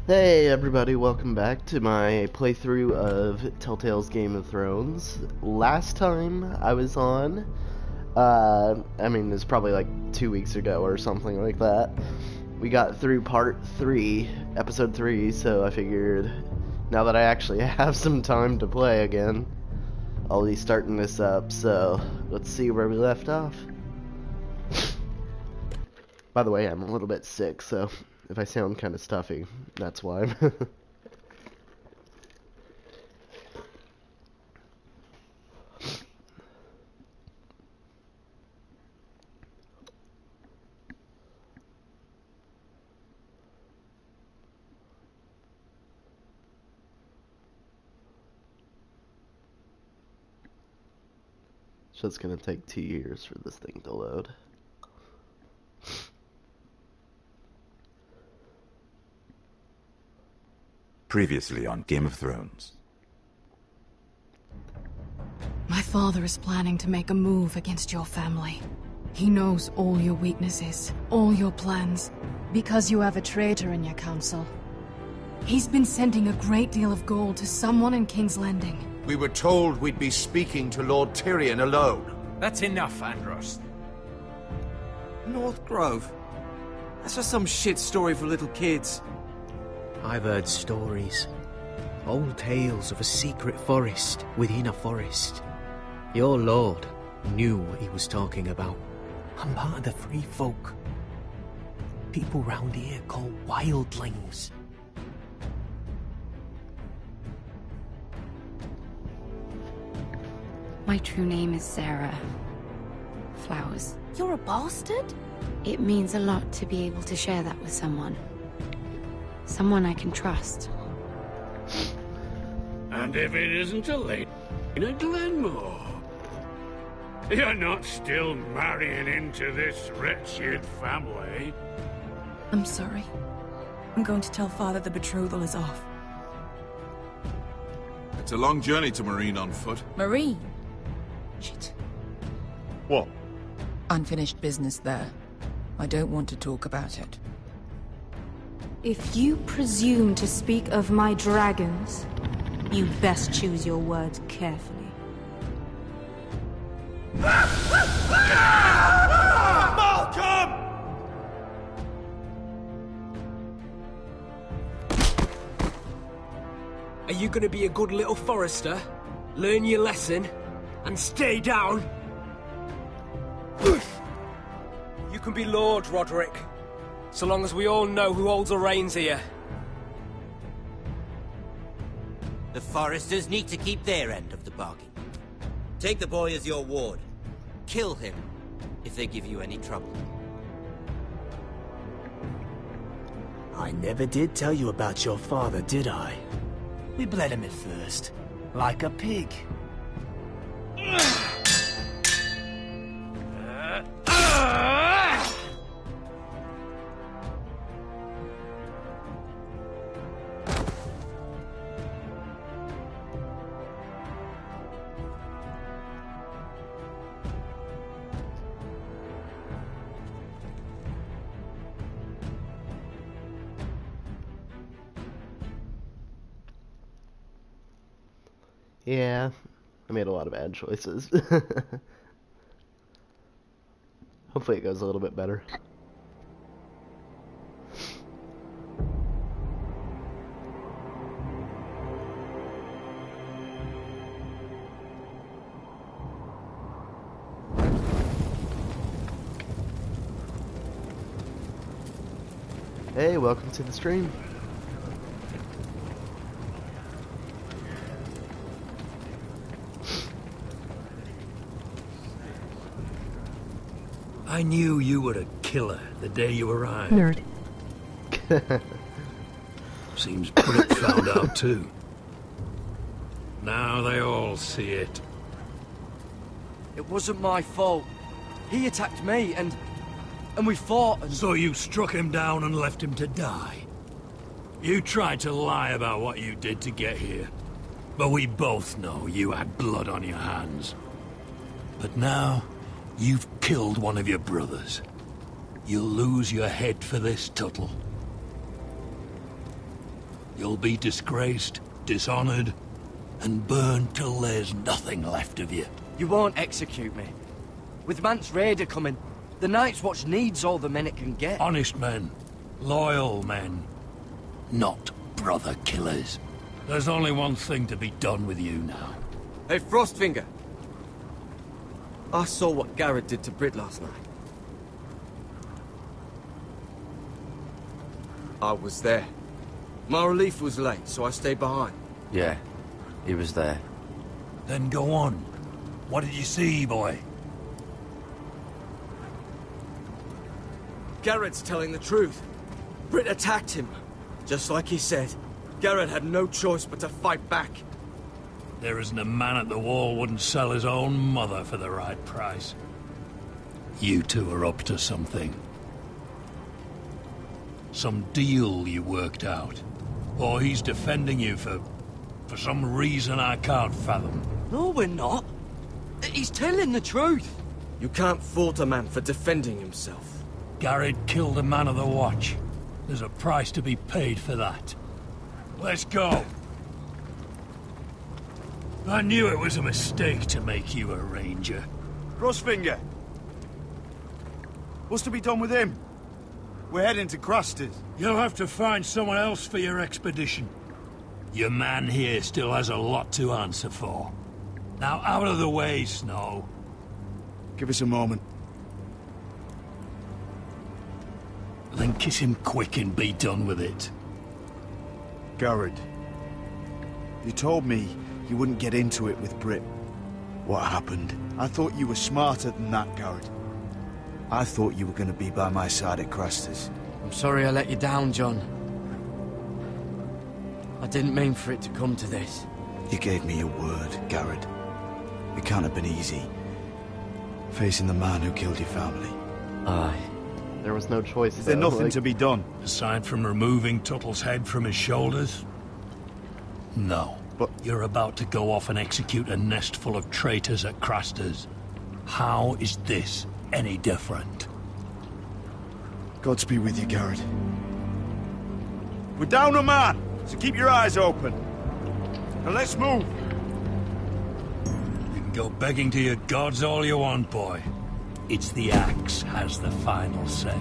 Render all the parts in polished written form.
Hey everybody, welcome back to my playthrough of Telltale's Game of Thrones. Last time I was on, it's probably like 2 weeks ago or something like that. We got through part 3, episode 3, so I figured now that I actually have some time to play again, I'll be starting this up, so let's see where we left off. By the way, I'm a little bit sick, so if I sound kind of stuffy, that's why. So it's gonna take 2 years for this thing to load. Previously on Game of Thrones. My father is planning to make a move against your family. He knows all your weaknesses, all your plans, because you have a traitor in your council. He's been sending a great deal of gold to someone in King's Landing. We were told we'd be speaking to Lord Tyrion alone. That's enough, Andros. North Grove? That's just some shit story for little kids. I've heard stories. Old tales of a secret forest within a forest. Your lord knew what he was talking about. I'm part of the free folk. People round here call wildlings. My true name is Sarah Flowers. You're a bastard? It means a lot to be able to share that with someone. Someone I can trust. And if it isn't a lady in a Glenmore, you're not still marrying into this wretched family. I'm sorry. I'm going to tell Father the betrothal is off. It's a long journey to Marine on foot. Marine? Shit. What? Unfinished business there. I don't want to talk about it. If you presume to speak of my dragons, you best choose your words carefully. Malcolm! Are you gonna be a good little forester? Learn your lesson? And stay down? You can be Lord, Roderick. So long as we all know who holds the reins here. The foresters need to keep their end of the bargain. Take the boy as your ward. Kill him if they give you any trouble. I never did tell you about your father, did I? We bled him at first, like a pig. Yeah, I made a lot of bad choices. Hopefully it goes a little bit better. Hey, welcome to the stream. I knew you were a killer the day you arrived. Nerd. Seems Brick found out too. Now they all see it. It wasn't my fault. He attacked me, and we fought, and... So you struck him down and left him to die? You tried to lie about what you did to get here. But we both know you had blood on your hands. But now, you've killed one of your brothers. You'll lose your head for this, Tuttle. You'll be disgraced, dishonored, and burned till there's nothing left of you. You won't execute me. With Mance Raider coming, the Night's Watch needs all the men it can get. Honest men. Loyal men. Not brother killers. There's only one thing to be done with you now. Hey, Frostfinger. I saw what Garrett did to Britt last night. I was there. My relief was late, so I stayed behind. Yeah, he was there. Then go on. What did you see, boy? Garrett's telling the truth. Britt attacked him. Just like he said. Garrett had no choice but to fight back. There isn't a man at the wall wouldn't sell his own mother for the right price. You two are up to something. Some deal you worked out. Or he's defending you for some reason I can't fathom. No, we're not. He's telling the truth. You can't fault a man for defending himself. Garrett killed a man of the Watch. There's a price to be paid for that. Let's go. I knew it was a mistake to make you a ranger. Frostfinger. What's to be done with him? We're heading to Cruster's. You'll have to find someone else for your expedition. Your man here still has a lot to answer for. Now out of the way, Snow. Give us a moment. Then kiss him quick and be done with it. Garrett. You told me you wouldn't get into it with Britt. What happened? I thought you were smarter than that, Garrett. I thought you were going to be by my side at Cruster's. I'm sorry I let you down, John. I didn't mean for it to come to this. You gave me your word, Garrett. It can't have been easy. Facing the man who killed your family. Aye. There was no choice. Is there nothing to be done? Aside from removing Tuttle's head from his shoulders? No. But you're about to go off and execute a nest full of traitors at Craster's. How is this any different? Godspeed with you, Garrett. We're down a man, so keep your eyes open. Now let's move. You can go begging to your gods all you want, boy. It's the axe has the final say.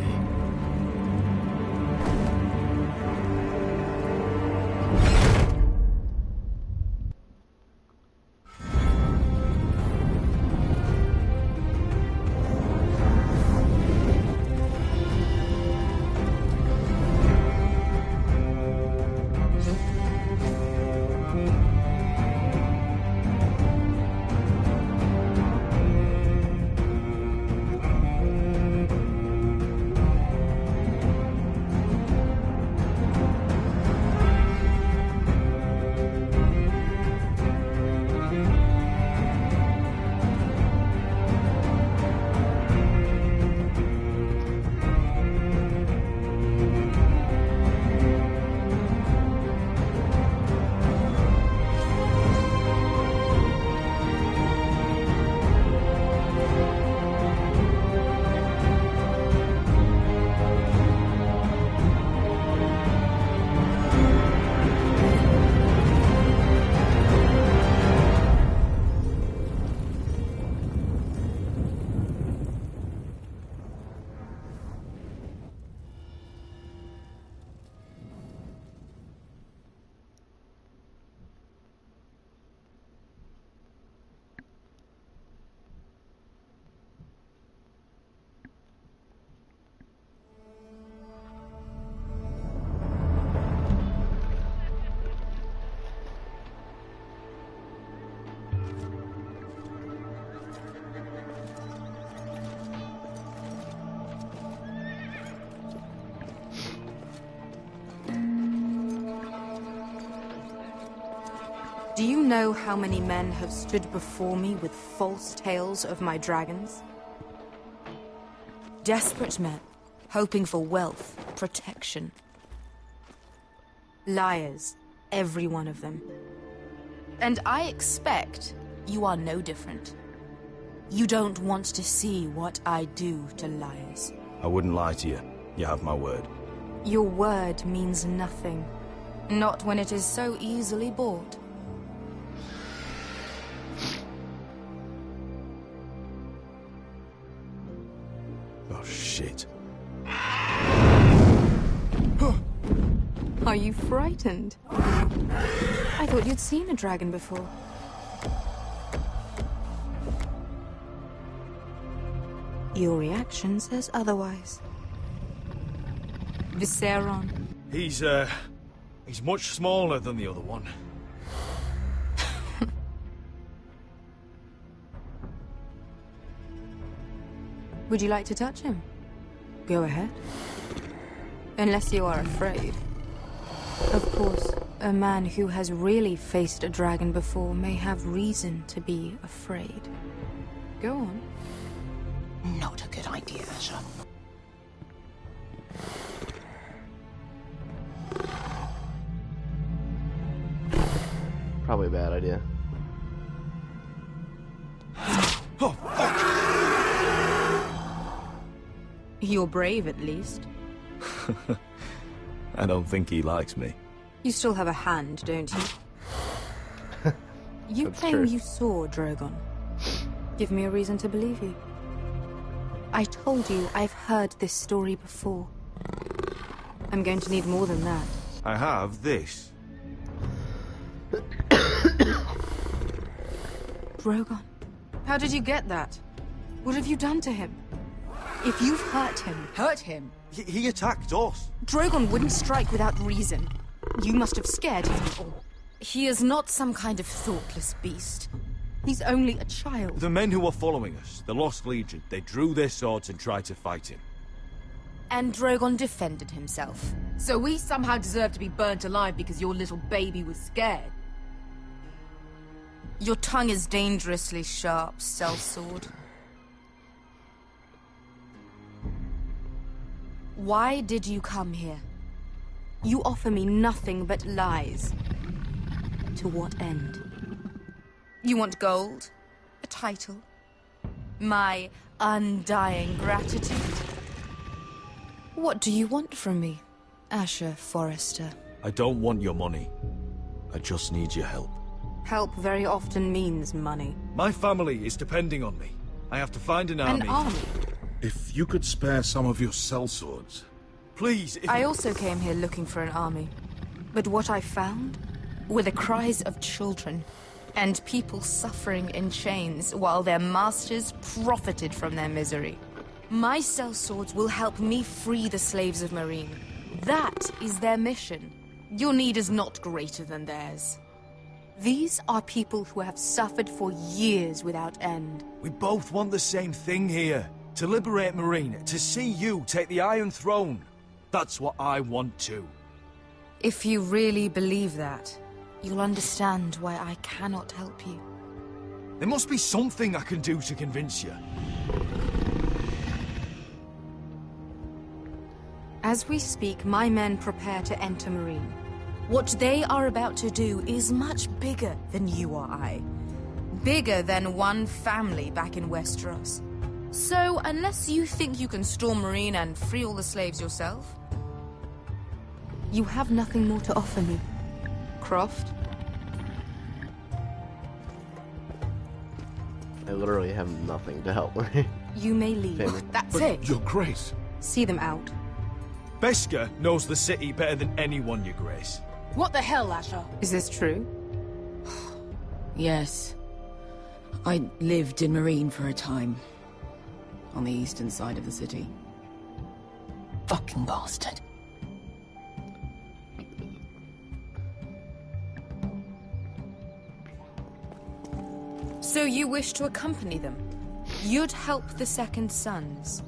Do you know how many men have stood before me with false tales of my dragons? Desperate men, hoping for wealth, protection. Liars, every one of them. And I expect you are no different. You don't want to see what I do to liars. I wouldn't lie to you. You have my word. Your word means nothing. Not when it is so easily bought. Oh, shit. Are you frightened? I thought you'd seen a dragon before. Your reaction says otherwise. Visceron. He's much smaller than the other one. Would you like to touch him? Go ahead. Unless you are afraid. Of course, a man who has really faced a dragon before may have reason to be afraid. Go on. Not a good idea, Asher. Probably a bad idea. Oh, fuck! You're brave, at least. I don't think he likes me. You still have a hand, don't you? You That's claim true. you saw Drogon. Give me a reason to believe you. I told you I've heard this story before. I'm going to need more than that. I have this. Drogon, how did you get that? What have you done to him? If you've hurt him... Hurt him? He attacked us. Drogon wouldn't strike without reason. You must have scared him. Or He is not some kind of thoughtless beast. he's only a child. The men who were following us, the Lost Legion, they drew their swords and tried to fight him. And Drogon defended himself. So we somehow deserve to be burnt alive because your little baby was scared? Your tongue is dangerously sharp, sellsword. Why did you come here? You offer me nothing but lies. To what end? You want gold? A title? My undying gratitude? What do you want from me, Asher Forrester? I don't want your money. I just need your help. Help very often means money. My family is depending on me. I have to find an army. An army? If you could spare some of your sellswords. Please, if I also came here looking for an army. But what I found were the cries of children. And people suffering in chains while their masters profited from their misery. My sellswords will help me free the slaves of Marine. That is their mission. Your need is not greater than theirs. These are people who have suffered for years without end. we both want the same thing here. To liberate Marine, to see you take the Iron Throne. That's what I want too. If you really believe that, you'll understand why I cannot help you. There must be something I can do to convince you. As we speak, my men prepare to enter Marine. What they are about to do is much bigger than you or I. Bigger than one family back in Westeros. So, unless you think you can storm Marine and free all the slaves yourself... You have nothing more to offer me, Croft. I literally have nothing to help me. You may leave. Family. That's But, it. Your Grace. See them out. Beskar knows the city better than anyone, Your Grace. What the hell, Asher? Is this true? Yes. I lived in Marine for a time. On the eastern side of the city. Fucking bastard. So you wish to accompany them? You'd help the Second Sons?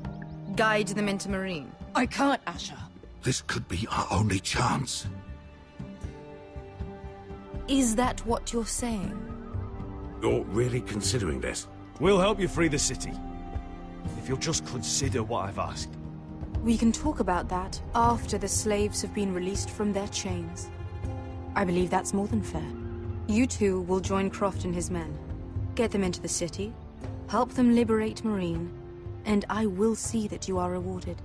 Guide them into Marine? I can't, Asher. This could be our only chance. Is that what you're saying? You're really considering this? We'll help you free the city. If you'll just consider what I've asked. We can talk about that after the slaves have been released from their chains. I believe that's more than fair. You two will join Croft and his men. Get them into the city, help them liberate Marine, and I will see that you are rewarded.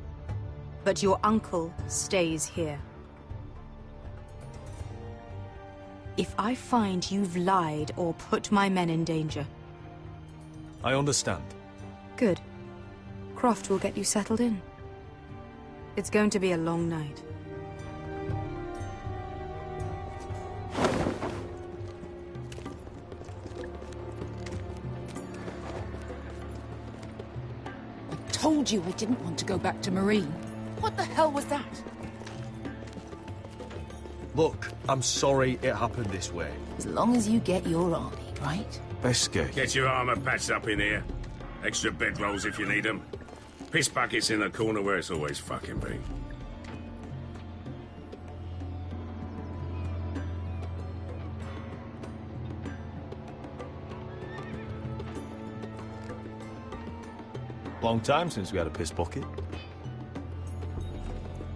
But your uncle stays here. if I find you've lied or put my men in danger. I understand. Good. Croft will get you settled in. It's going to be a long night. Told you I didn't want to go back to Marine. What the hell was that? Look, I'm sorry it happened this way. As long as you get your army, right? Beskay. Get your armor patched up in here. Extra bedrolls if you need them. Piss buckets in the corner where it's always fucking been. Long time since we had a piss bucket.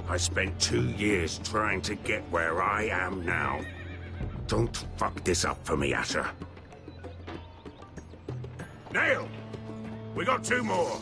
I spent 2 years trying to get where I am now. Don't fuck this up for me, Asher. Nail! We got 2 more.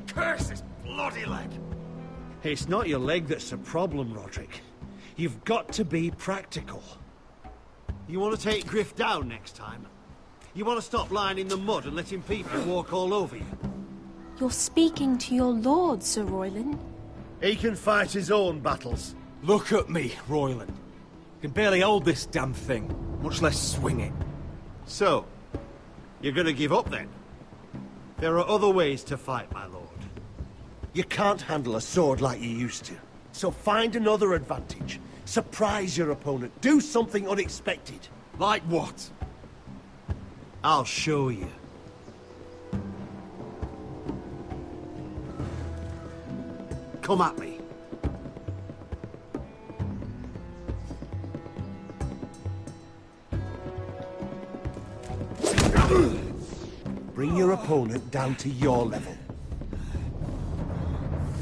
Curse this bloody leg! It's not your leg that's the problem, Roderick. You've got to be practical. You want to take Griff down next time? You want to stop lying in the mud and letting people walk all over you? You're speaking to your lord, Sir Royland. He can fight his own battles. Look at me, Royland. Can barely hold this damn thing, much less swing it. So, you're going to give up then? There are other ways to fight, my lord. You can't handle a sword like you used to. So find another advantage. Surprise your opponent. Do something unexpected. Like what? I'll show you. Come at me. Bring your opponent down to your level.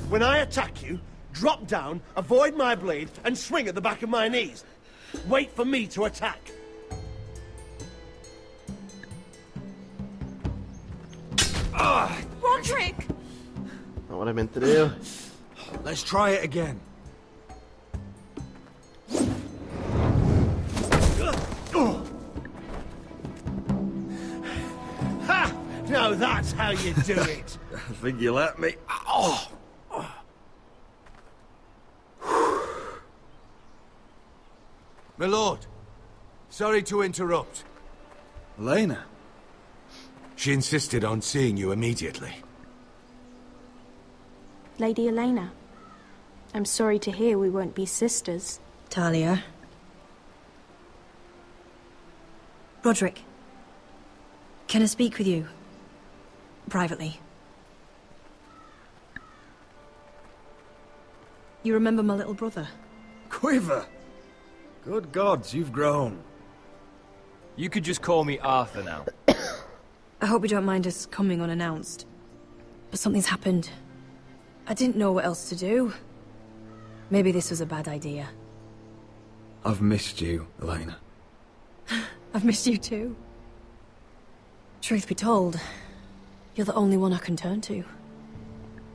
When I attack you, drop down, avoid my blade, and swing at the back of my knees. Wait for me to attack. Roderick! Not what I meant to do. Let's try it again. Ha! Now that's how you do it. I think you let me. Oh! My lord, sorry to interrupt. Elena? She insisted on seeing you immediately. Lady Elena, I'm sorry to hear we won't be sisters. Talia. Roderick. Can I speak with you? Privately. You remember my little brother? Quiver! Good gods, you've grown. You could just call me Arthur now. I hope you don't mind us coming unannounced. But something's happened. I didn't know what else to do. Maybe this was a bad idea. I've missed you, Elena. I've missed you too. Truth be told, you're the only one I can turn to.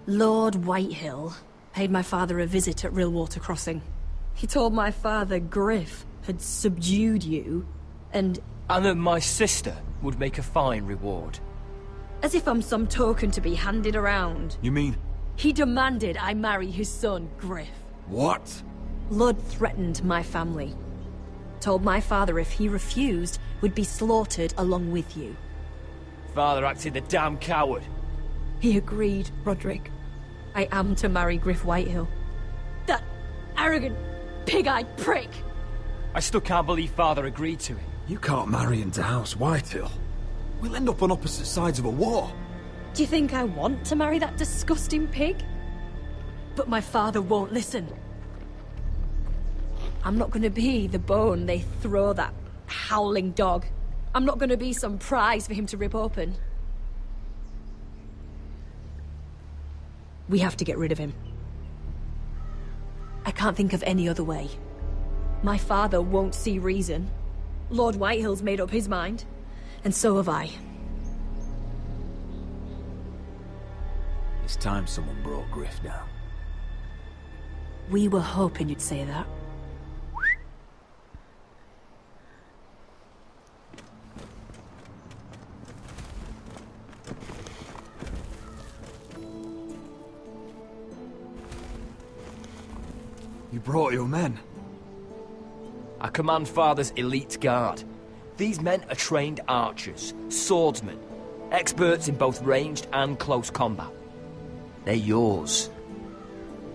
Lord Whitehill paid my father a visit at Rillwater Crossing. He told my father Griff had subdued you, and that my sister would make a fine reward. as if I'm some token to be handed around. You mean? He demanded I marry his son, Griff. What? Lud threatened my family. Told my father if he refused, would be slaughtered along with you. Father acted the damn coward. He agreed, Roderick. I am to marry Griff Whitehill. That arrogant, pig-eyed prick! I still can't believe Father agreed to it. You can't marry into House Whitehill. We'll end up on opposite sides of a war. Do you think I want to marry that disgusting pig? But my father won't listen. I'm not going to be the bone they throw that howling dog. I'm not gonna be some prize for him to rip open. We have to get rid of him. I can't think of any other way. My father won't see reason. Lord Whitehill's made up his mind. And so have I. It's time someone brought Griff down. We were hoping you'd say that. You brought your men. I command Father's elite guard. These men are trained archers, swordsmen, experts in both ranged and close combat. They're yours,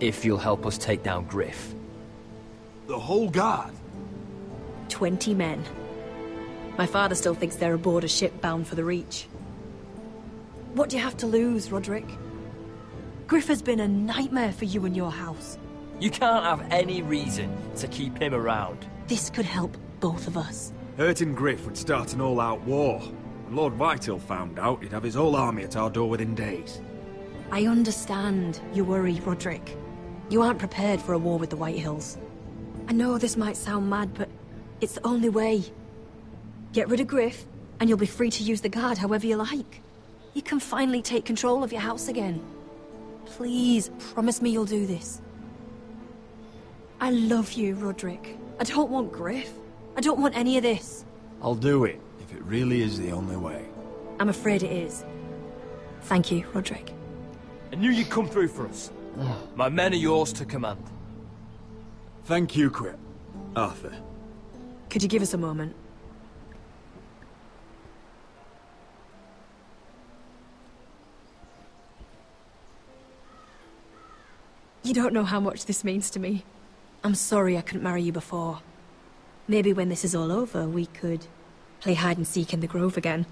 if you'll help us take down Griff. The whole guard? 20 men. My father still thinks they're aboard a ship bound for the Reach. What do you have to lose, Roderick? Griff has been a nightmare for you and your house. You can't have any reason to keep him around. This could help both of us. Hurting Griff would start an all-out war. When Lord Whitehill found out, he'd have his whole army at our door within days. I understand your worry, Roderick. You aren't prepared for a war with the Whitehills. I know this might sound mad, but it's the only way. Get rid of Griff, and you'll be free to use the guard however you like. You can finally take control of your house again. Please, promise me you'll do this. I love you, Roderick. I don't want Griff. I don't want any of this. I'll do it, if it really is the only way. I'm afraid it is. Thank you, Roderick. I knew you'd come through for us. My men are yours to command. Thank you, Quip. Arthur. Could you give us a moment? You don't know how much this means to me. I'm sorry I couldn't marry you before. Maybe when this is all over, we could play hide and seek in the grove again.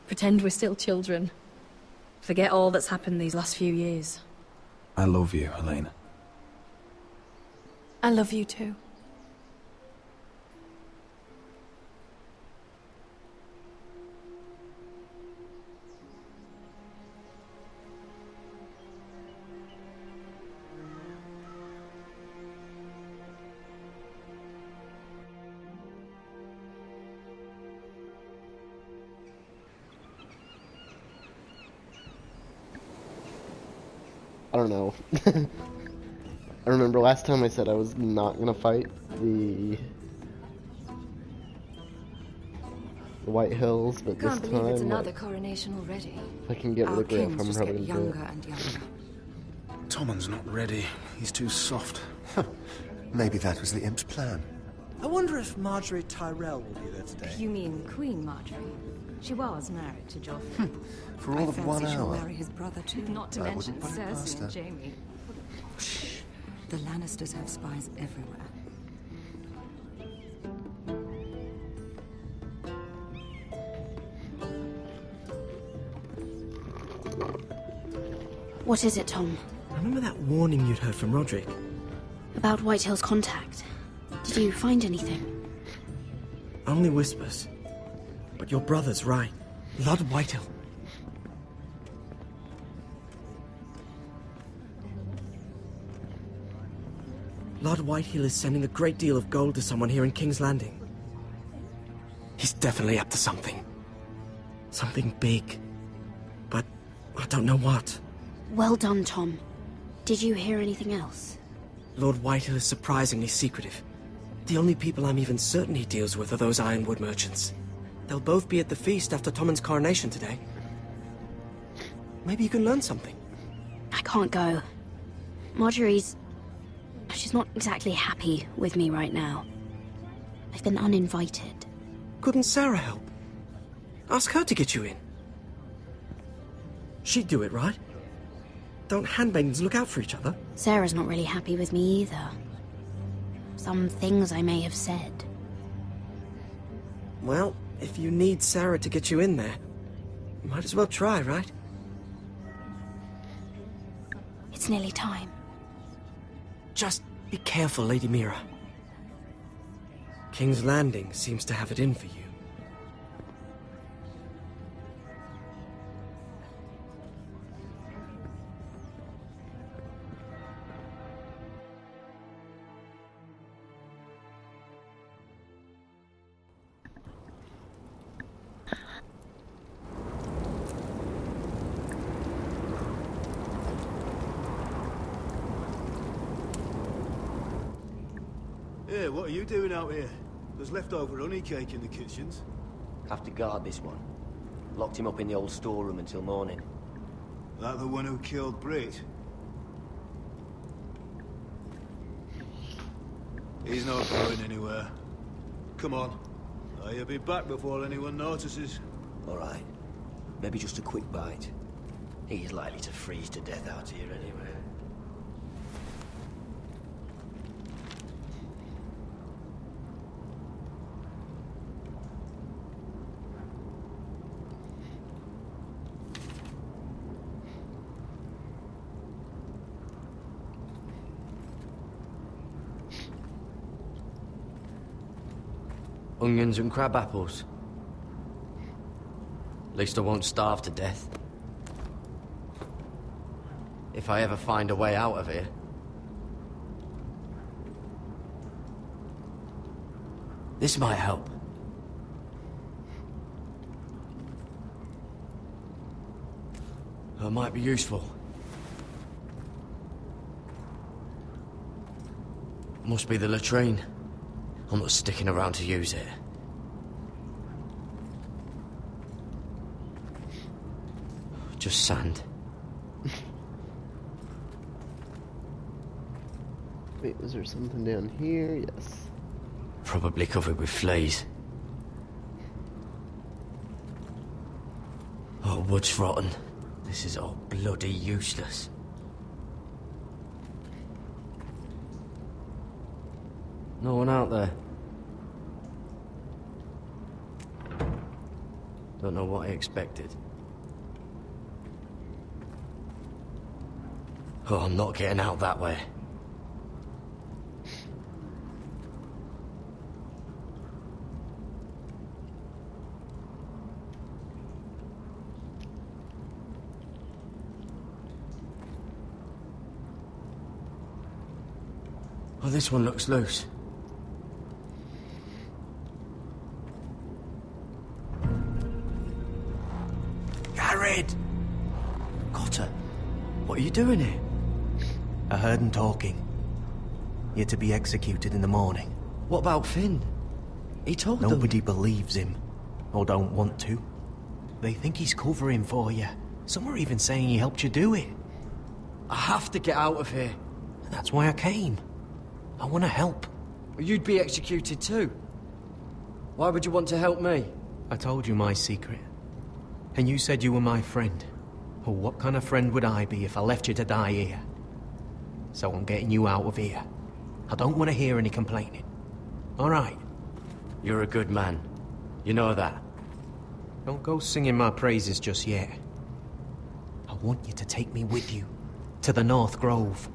Pretend we're still children. Forget all that's happened these last few years. I love you, Helena. I love you too. I don't know. I remember last time I said I was not gonna fight the Whitehills, but Can't this believe time, it's another like, coronation already. if I can get rid Our of Griff, kings I'm just probably get gonna do younger it. and younger. Tommen's not ready. He's too soft. Maybe that was the imp's plan. I wonder if Marjorie Tyrell will be there today. You mean Queen Marjorie? She was married to Joffrey. For all of 1 she'll hour. marry his brother too. Not to I mention wouldn't put it past Cersei her. and Jaime. Shh. The Lannisters have spies everywhere. What is it, Tom? Remember that warning you'd heard from Roderick? About Whitehill's contact. Did you find anything? Only whispers. But your brother's right. Lord Whitehill. Lord Whitehill is sending a great deal of gold to someone here in King's Landing. He's definitely up to something. Something big. But I don't know what. Well done, Tom. Did you hear anything else? Lord Whitehill is surprisingly secretive. The only people I'm even certain he deals with are those ironwood merchants. They'll both be at the feast after Tommen's coronation today. Maybe you can learn something. I can't go. Marjorie's... she's not exactly happy with me right now. I've been uninvited. Couldn't Sarah help? Ask her to get you in. She'd do it, right? Don't handmaidens look out for each other? Sarah's not really happy with me either. Some things I may have said. Well, if you need Sarah to get you in there, you might as well try, right? It's nearly time. Just be careful, Lady Mira. King's Landing seems to have it in for you. Yeah, what are you doing out here? There's leftover honey cake in the kitchens. Have to guard this one. Locked him up in the old storeroom until morning. That the one who killed Brit? He's not going anywhere. Come on. You'll be back before anyone notices. All right. Maybe just a quick bite. He's likely to freeze to death out here anyway. Onions and crab apples. At least I won't starve to death. If I ever find a way out of here. This might help. It might be useful. Must be the latrine. I'm not sticking around to use it. Just sand. Wait, is there something down here? Yes. Probably covered with fleas. Oh, wood's rotten. This is all bloody useless. No one out there. Don't know what I expected. Oh, I'm not getting out that way. Oh, this one looks loose. Garrett! Cotter, what are you doing here? I heard him talking. You're to be executed in the morning. What about Finn? He told them. Nobody believes him. Or don't want to. They think he's covering for you. Some are even saying he helped you do it. I have to get out of here. That's why I came. I want to help. You'd be executed too. Why would you want to help me? I told you my secret. And you said you were my friend. Well, what kind of friend would I be if I left you to die here? So I'm getting you out of here. I don't want to hear any complaining. All right? You're a good man. You know that. Don't go singing my praises just yet. I want you to take me with you. To the North Grove.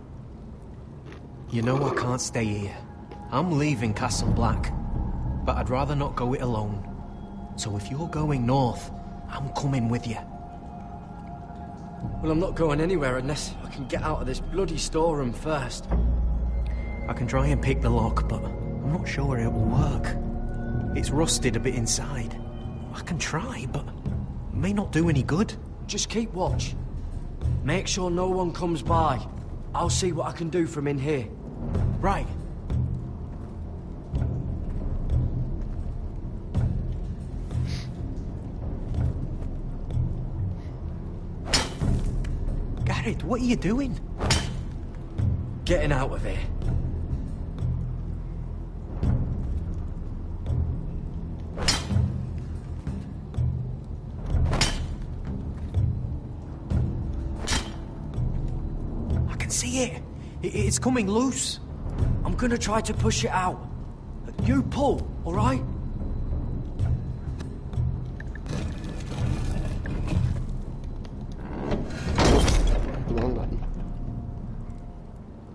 You know I can't stay here. I'm leaving Castle Black. But I'd rather not go it alone. So if you're going north, I'm coming with you. Well, I'm not going anywhere unless I can get out of this bloody storeroom first. I can try and pick the lock, but I'm not sure it will work. It's rusted a bit inside. I can try, but it may not do any good. Just keep watch. Make sure no one comes by. I'll see what I can do from in here. Right. Garrett, what are you doing? Getting out of here. I can see it. It's coming loose. I'm gonna try to push it out. You pull, all right?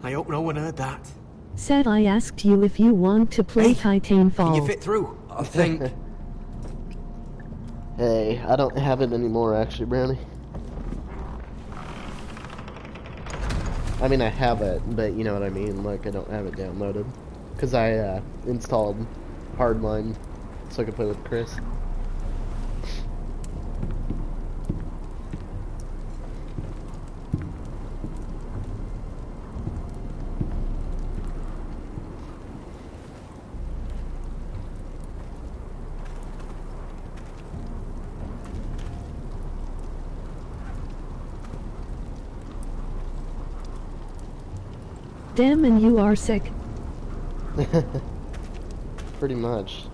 I hope no one heard that. Said I asked you if you want to play Titanfall. Can you fit through? I think. Hey, I don't have it anymore, actually, Brownie. I mean, I have it, but you know what I mean. Like, I don't have it downloaded because I installed Hardline so I could play with Chris. Damn, and you are sick. Pretty much.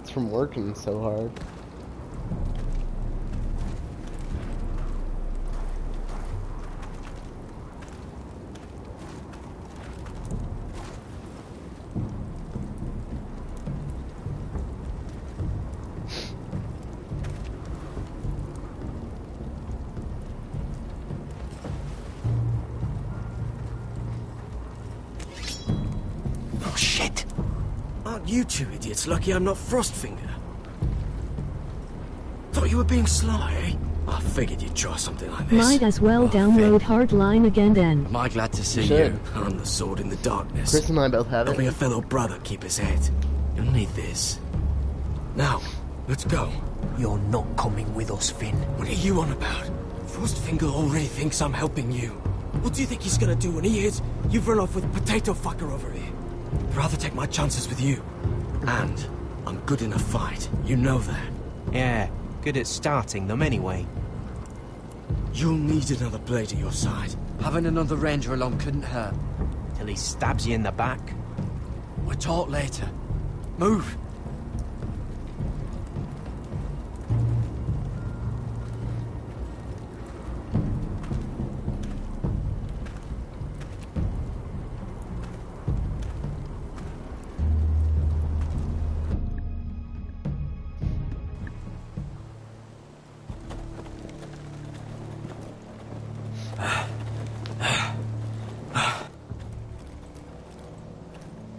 It's from working so hard. Oh shit! Aren't you two idiots lucky I'm not Frostfinger? Thought you were being sly, eh? I figured you'd try something like this. Might as well download Hardline again then. Am I glad to see Should. you? I'm the sword in the darkness. Chris and I both have it. Help me a fellow brother keep his head. You'll need this. Now, let's go. You're not coming with us, Finn. What are you on about? Frostfinger already thinks I'm helping you. What do you think he's gonna do when he hears you've run off with Potato Fucker over here? I'd rather take my chances with you. And I'm good in a fight. You know that. Yeah, good at starting them anyway. You'll need another blade at your side. Having another ranger along couldn't hurt. Till he stabs you in the back. We'll talk later. Move!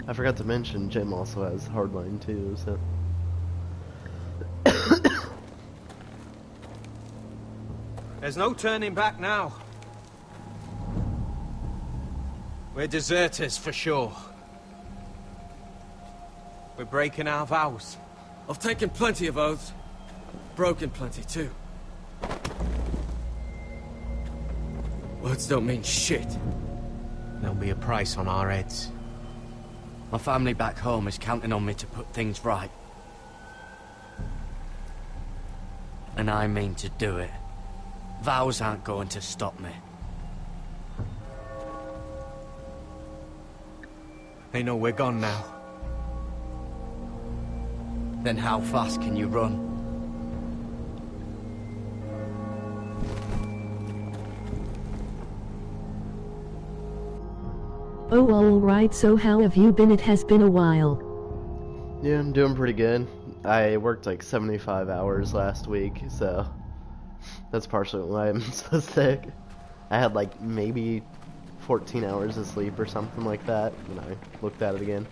I forgot to mention Jim also has Hardline too, so. There's no turning back now. We're deserters for sure. We're breaking our vows. I've taken plenty of oaths. Broken plenty too. Words don't mean shit. There'll be a price on our heads. My family back home is counting on me to put things right. And I mean to do it. Vows aren't going to stop me. They know we're gone now. Then how fast can you run? Oh, alright, so how have you been? It has been a while. Yeah, I'm doing pretty good. I worked like 75 hours last week, so that's partially why I'm so sick. I had like maybe 14 hours of sleep or something like that, and I looked at it again.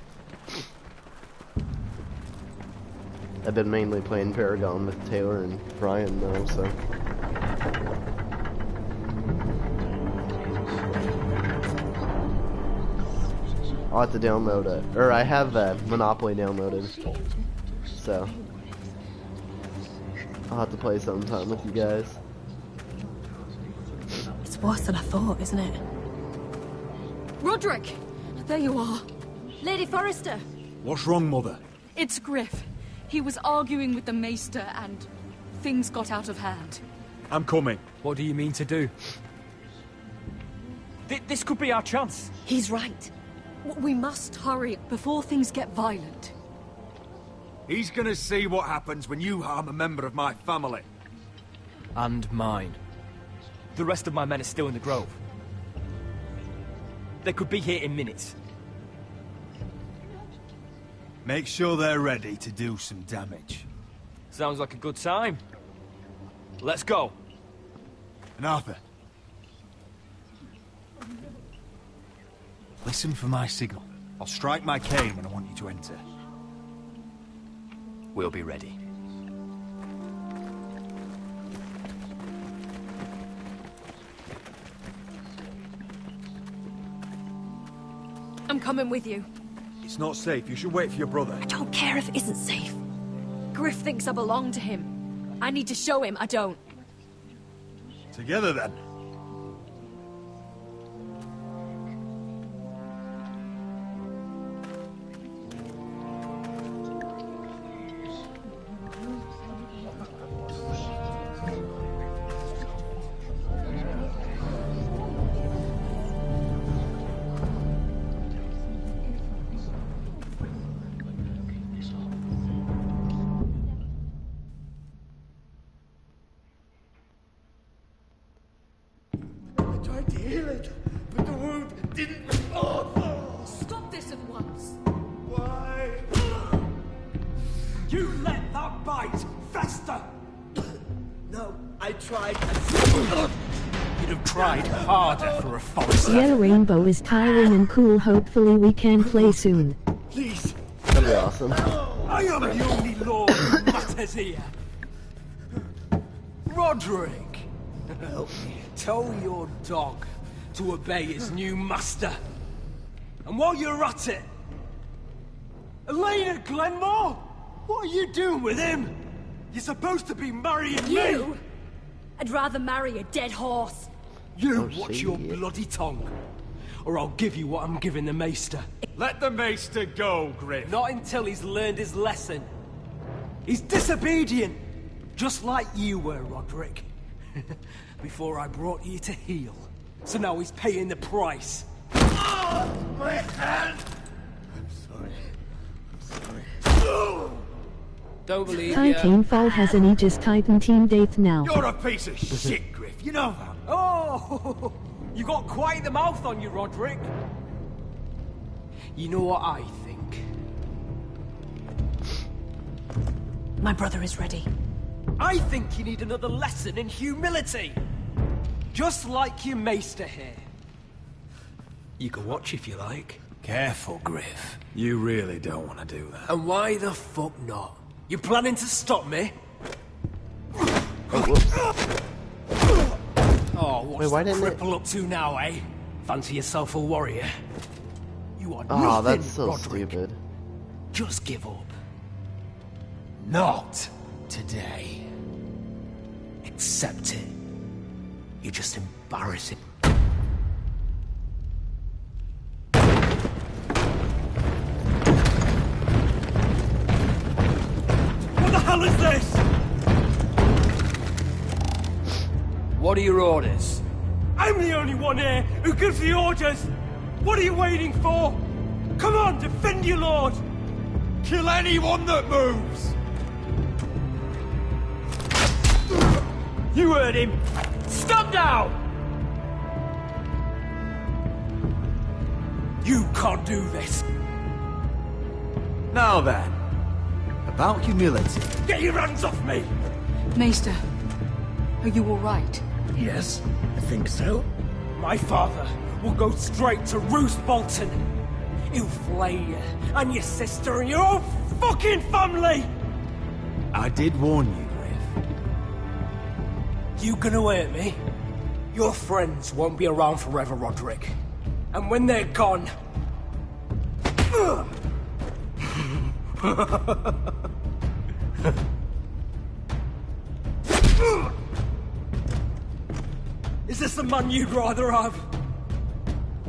I've been mainly playing Paragon with Taylor and Brian though, so. I'll have to download it, or I have Monopoly downloaded, so I'll have to play sometime with you guys. It's worse than I thought, isn't it? Roderick! There you are. Lady Forrester! What's wrong, Mother? It's Griff. He was arguing with the Maester and things got out of hand. I'm coming. What do you mean to do? This could be our chance. He's right. We must hurry before things get violent. He's gonna see what happens when you harm a member of my family. And mine. The rest of my men are still in the grove. They could be here in minutes. Make sure they're ready to do some damage. Sounds like a good time. Let's go. And Arthur, listen for my signal. I'll strike my cane when I want you to enter. We'll be ready. I'm coming with you. It's not safe. You should wait for your brother. I don't care if it isn't safe. Griff thinks I belong to him. I need to show him I don't. Together then. tried. You'd have tried harder for a forester. Yeah, Rainbow is tiring and cool. Hopefully we can play soon. Please. That'd be awesome. I am the only lord who matters here. Roderick. Tell your dog to obey his new master. And while you're at it, Elena Glenmore, what are you doing with him? You're supposed to be marrying me. I'd rather marry a dead horse. You watch your bloody tongue, or I'll give you what I'm giving the Maester. Let the Maester go, Griff. Not until he's learned his lesson. He's disobedient, just like you were, Roderick. Before I brought you to heel. So now he's paying the price. Oh, my hand! I'm sorry. Don't believe Titanfall has an Aegis Titan team date now. You're a piece of shit, Griff. You know that. Oh, you got quite the mouth on you, Roderick. You know what I think? My brother is ready. I think you need another lesson in humility. Just like your Maester here. You can watch if you like. Careful, Griff. You really don't want to do that. And why the fuck not? You planning to stop me? Oh, what's why the didn't cripple up to now, eh? Fancy yourself a warrior? You are Oh, nothing, that's so Roderick. stupid. Just give up. Not today. Accept it. You're just embarrassing. What the hell is this? What are your orders? I'm the only one here who gives the orders. What are you waiting for? Come on, defend your lord. Kill anyone that moves! You heard him. Stop now! You can't do this. Now then, about humility. Get your hands off me! Maester, are you all right? Yes, I think so. My father will go straight to Roose Bolton. He'll flay you, and your sister, and your whole fucking family! I did warn you, Griff. You gonna hurt me? Your friends won't be around forever, Roderick. And when they're gone... Is this the man you'd rather have?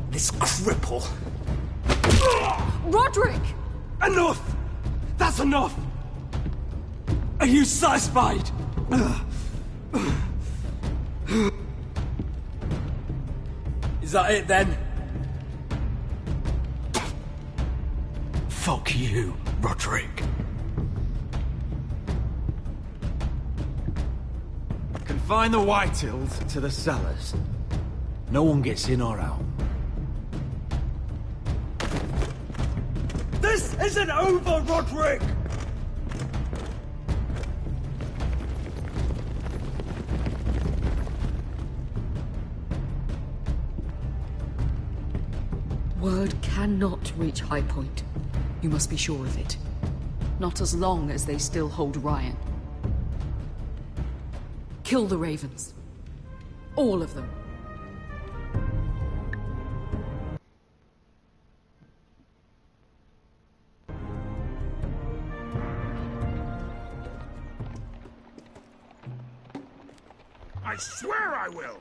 This cripple? Roderick! Enough! That's enough! Are you satisfied? Is that it then? Fuck you, Roderick. Confine the Whitehills to the cellars. No one gets in or out. This isn't over, Roderick! Word cannot reach High Point. You must be sure of it. Not as long as they still hold Ryan. Kill the Ravens. All of them. I swear I will.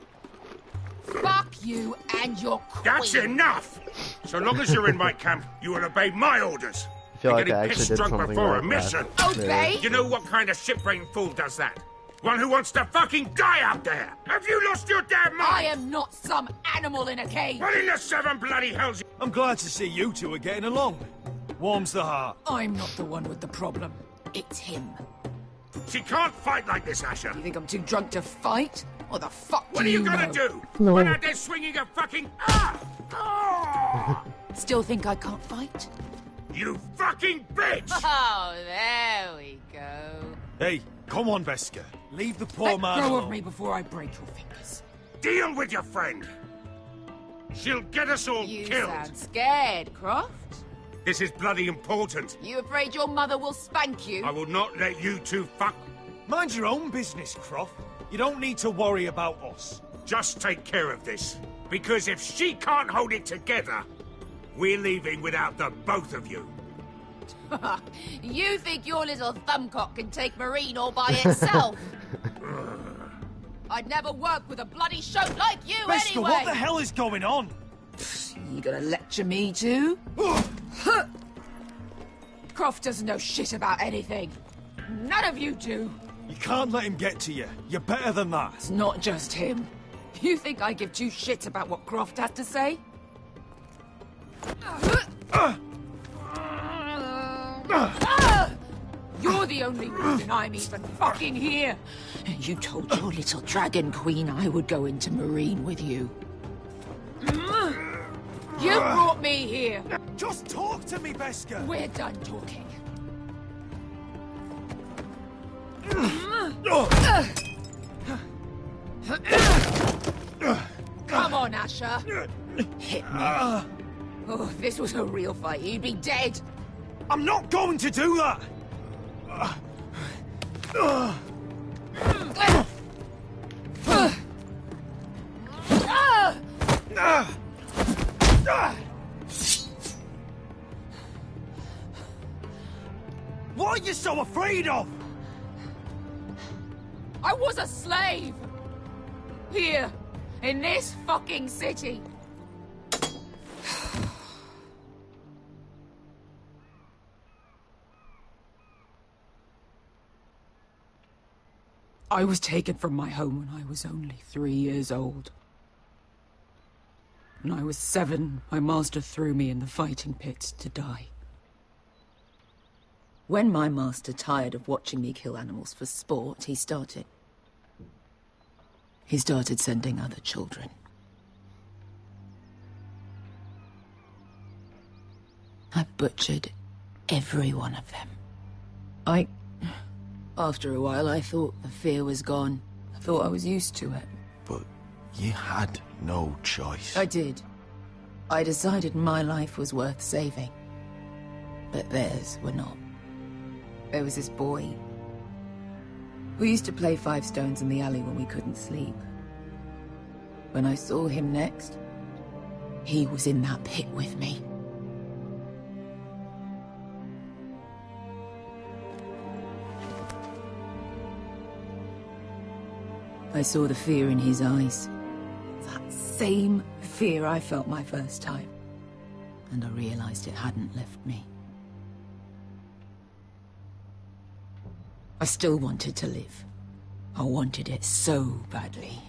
Fuck you and your queen. That's enough! So long as you're in my camp, you will obey my orders. I feel like I You're actually getting pissed did drunk something before a like mission. that. Obey? You know what kind of shit-brained fool does that? One who wants to fucking die out there! Have you lost your damn mind? I am not some animal in a cage. What in the seven bloody hells? I'm glad to see you two are getting along. Warms the heart. I'm not the one with the problem. It's him. She can't fight like this, Asher. You think I'm too drunk to fight? What the fuck What do are you you gonna know? do? Lord. Run out there swinging a fucking... Ah! Still think I can't fight? You fucking bitch! Oh, there we go. Hey, Come on, Beskar. Leave the poor man Let go alone. of me before I break your fingers. Deal with your friend. She'll get us all You killed. sound scared, Croft. This is bloody important. You afraid your mother will spank you? I will not let you two fuck. Mind your own business, Croft. You don't need to worry about us. Just take care of this. Because if she can't hold it together, we're leaving without the both of you. You think your little thumbcock can take Marine all by itself? I'd never work with a bloody shote like you Beskar, anyway! what the hell is going on? You gonna lecture me too? Croft doesn't know shit about anything. None of you do. You can't let him get to you. You're better than that. It's not just him. You think I give two shits about what Croft has to say? You're the only reason I'm even fucking here. You told your little dragon queen I would go into Marine with you. You brought me here. Just talk to me, Beskar. We're done talking. Come on, Asher. Hit me. Oh, if this was a real fight, you'd be dead. I'm not going to do that! What are you so afraid of? I was a slave! Here, in this fucking city. I was taken from my home when I was only 3 years old. When I was 7, my master threw me in the fighting pits to die. When my master tired of watching me kill animals for sport, he started sending other children. I butchered every one of them. After a while, I thought the fear was gone. I thought I was used to it. But you had no choice. I did. I decided my life was worth saving. But theirs were not. There was this boy. We used to play 5 stones in the alley when we couldn't sleep. When I saw him next, he was in that pit with me. I saw the fear in his eyes. That same fear I felt my first time. And I realized it hadn't left me. I still wanted to live. I wanted it so badly.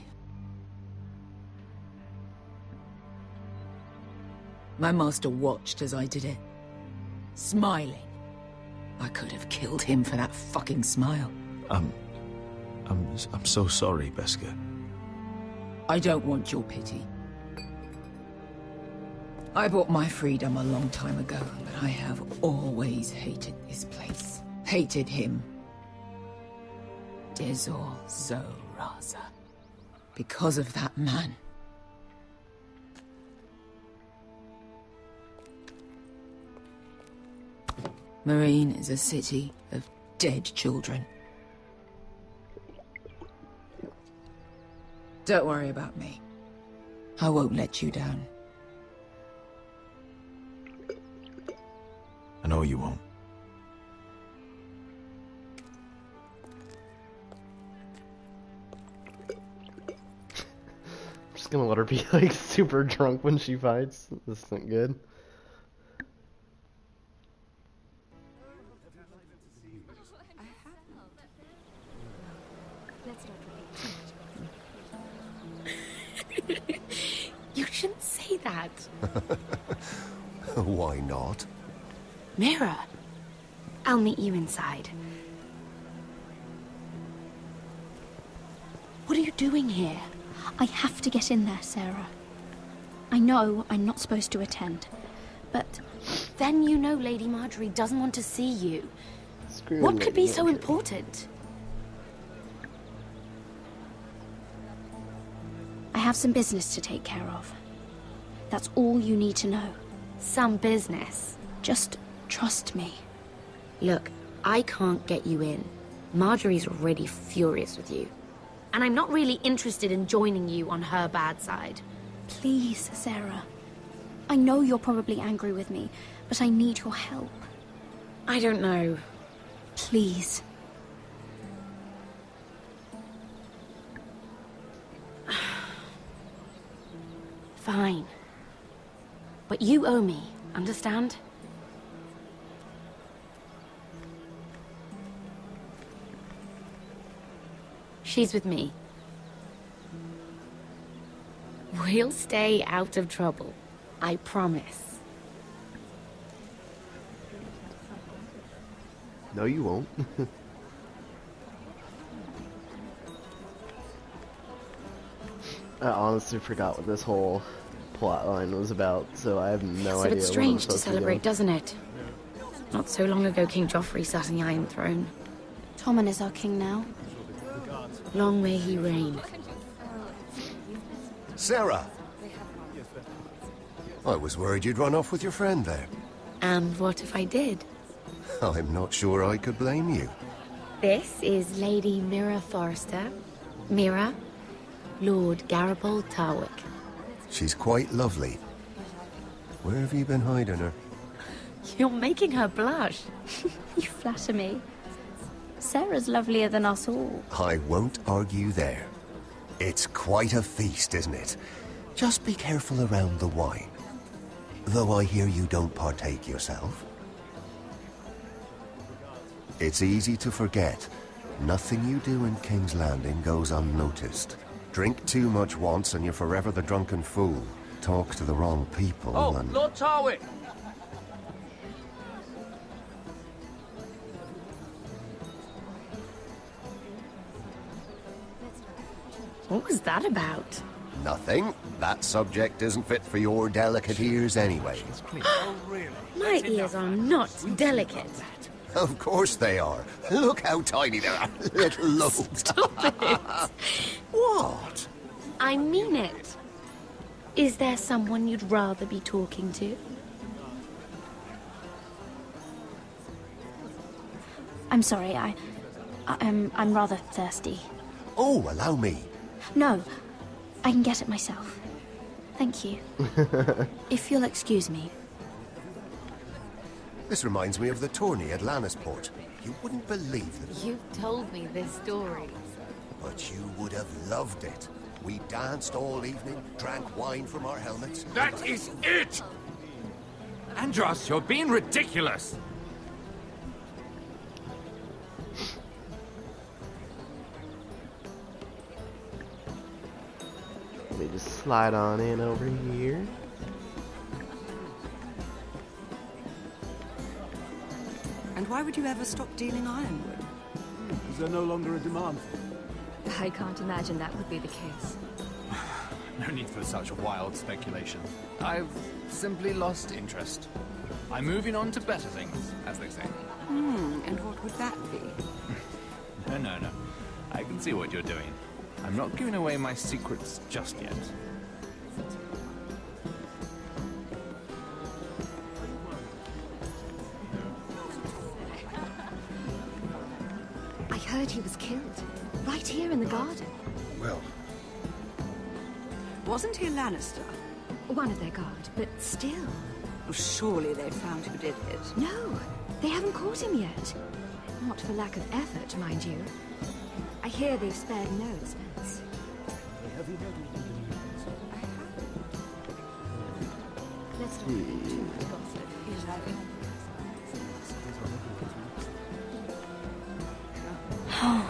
My master watched as I did it, smiling. I could have killed him for that fucking smile. I'm so sorry, Beskar. I don't want your pity. I bought my freedom a long time ago, but I have always hated this place. Hated him. Dezor Zoraza. Because of that man. Marine is a city of dead children. Don't worry about me. I won't let you down. I know you won't. I'm just gonna let her be like super drunk when she fights. This isn't good. You shouldn't say that. Why not? Mira, I'll meet you inside. What are you doing here? I have to get in there, Sarah. I know I'm not supposed to attend, but then you know Lady Marjorie doesn't want to see you. Screw What could be Lady so Marjorie. important? I have some business to take care of. That's all you need to know. Some business? Just trust me. Look, I can't get you in. Marjorie's already furious with you. And I'm not really interested in joining you on her bad side. Please, Sarah. I know you're probably angry with me, but I need your help. I don't know. Please. Fine. But you owe me, understand? She's with me. We'll stay out of trouble. I promise. No, you won't. I honestly forgot what this whole plot line was about, so I have no idea. It's a bit strange to celebrate, doesn't it? Not so long ago, King Joffrey sat on the Iron Throne. Tommen is our king now. Long may he reign. Sarah! I was worried you'd run off with your friend there. And what if I did? I'm not sure I could blame you. This is Lady Mira Forrester. Mira, Lord Garibald Tarwick. She's quite lovely. Where have you been hiding her? You're making her blush. You flatter me. Sarah's lovelier than us all. I won't argue there. It's quite a feast, isn't it? Just be careful around the wine. Though I hear you don't partake yourself. It's easy to forget. Nothing you do in King's Landing goes unnoticed. Drink too much once and you're forever the drunken fool. Talk to the wrong people and... Lord Tarwick! What was that about? Nothing. That subject isn't fit for your delicate ears anyway. My ears are not delicate. Of course they are. Look how tiny they are. Little lobes. Stop it. What? I mean it. Is there someone you'd rather be talking to? I'm sorry, I'm rather thirsty. Oh, allow me. No, I can get it myself. Thank you. If you'll excuse me. This reminds me of the tourney at Lannisport. You wouldn't believe it. You've told me this story. But you would have loved it. We danced all evening, drank wine from our helmets. That is it! Andros, you're being ridiculous! Let me just slide on in over here. And why would you ever stop dealing ironwood? Is there no longer a demand for it? I can't imagine that would be the case. No need for such wild speculation. I've simply lost interest. I'm moving on to better things, as they say. And what would that be? No. I can see what you're doing. I'm not giving away my secrets just yet. I heard he was killed. Right here in the garden. Well... Wasn't he a Lannister? One of their guard, but still. Well, surely they found who did it. No, they haven't caught him yet. Not for lack of effort, mind you. I hear they've spared no expense. Let's not get too much gossip. Oh,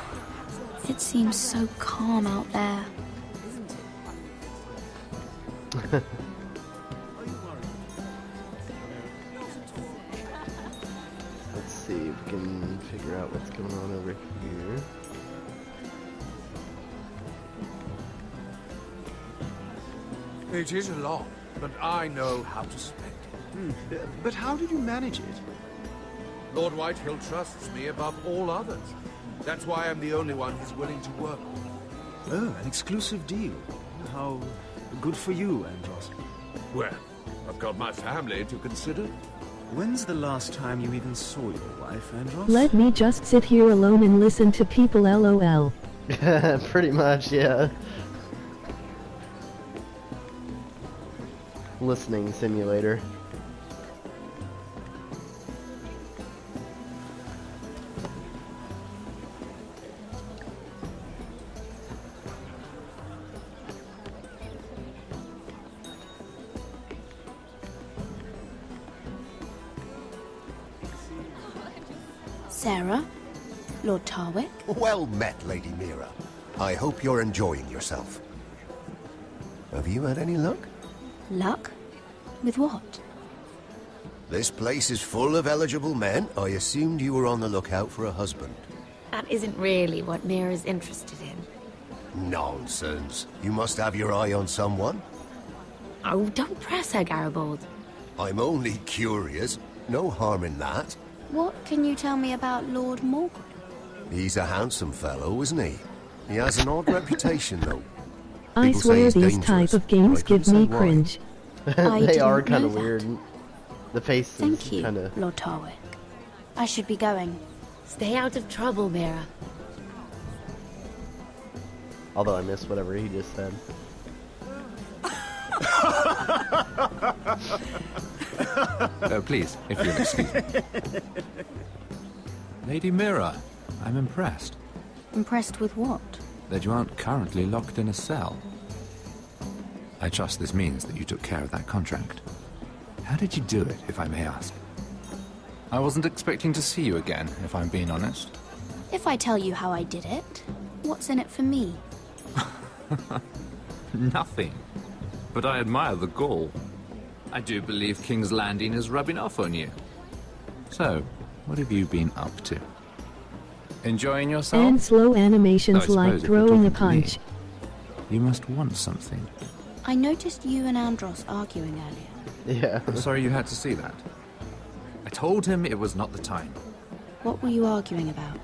it seems so calm out there. Let's see if we can figure out what's going on over here. It is a lot, but I know how to spend it. But how did you manage it? Lord Whitehill trusts me above all others. That's why I'm the only one he's willing to work with. Oh, an exclusive deal. How good for you, Andros. Well, I've got my family to consider. When's the last time you even saw your wife, Andros? Let me just sit here alone and listen to people LOL. Pretty much, yeah. Listening simulator. Sarah? Lord Tarwick? Well met, Lady Mira. I hope you're enjoying yourself. Have you had any luck? Luck? With what? This place is full of eligible men. I assumed you were on the lookout for a husband. That isn't really what Mira's interested in. Nonsense. You must have your eye on someone. Oh, don't press her, Garibaldi. I'm only curious. No harm in that. What can you tell me about Lord Morgan? He's a handsome fellow, isn't he? He has an odd reputation, though. I People say swear he's these dangerous, type of games but I give couldn't me say why. cringe. They are didn't kind know of that. weird. The faces Thank you, kind of. Lord Tarwick. I should be going. Stay out of trouble, Mira. Although I missed whatever he just said. Please, if you'll excuse me. Lady Mira, I'm impressed Impressed with what? that you aren't currently locked in a cell. I trust this means that you took care of that contract. How did you do it, if I may ask? I wasn't expecting to see you again, if I'm being honest. If I tell you how I did it, what's in it for me? Nothing. But I admire the gall. I do believe King's Landing is rubbing off on you. So, what have you been up to? Enjoying yourself? And slow Though I animations suppose like if you're throwing a talking to me, punch. You must want something. I noticed you and Andros arguing earlier. Yeah. I'm sorry you had to see that. I told him it was not the time. What were you arguing about,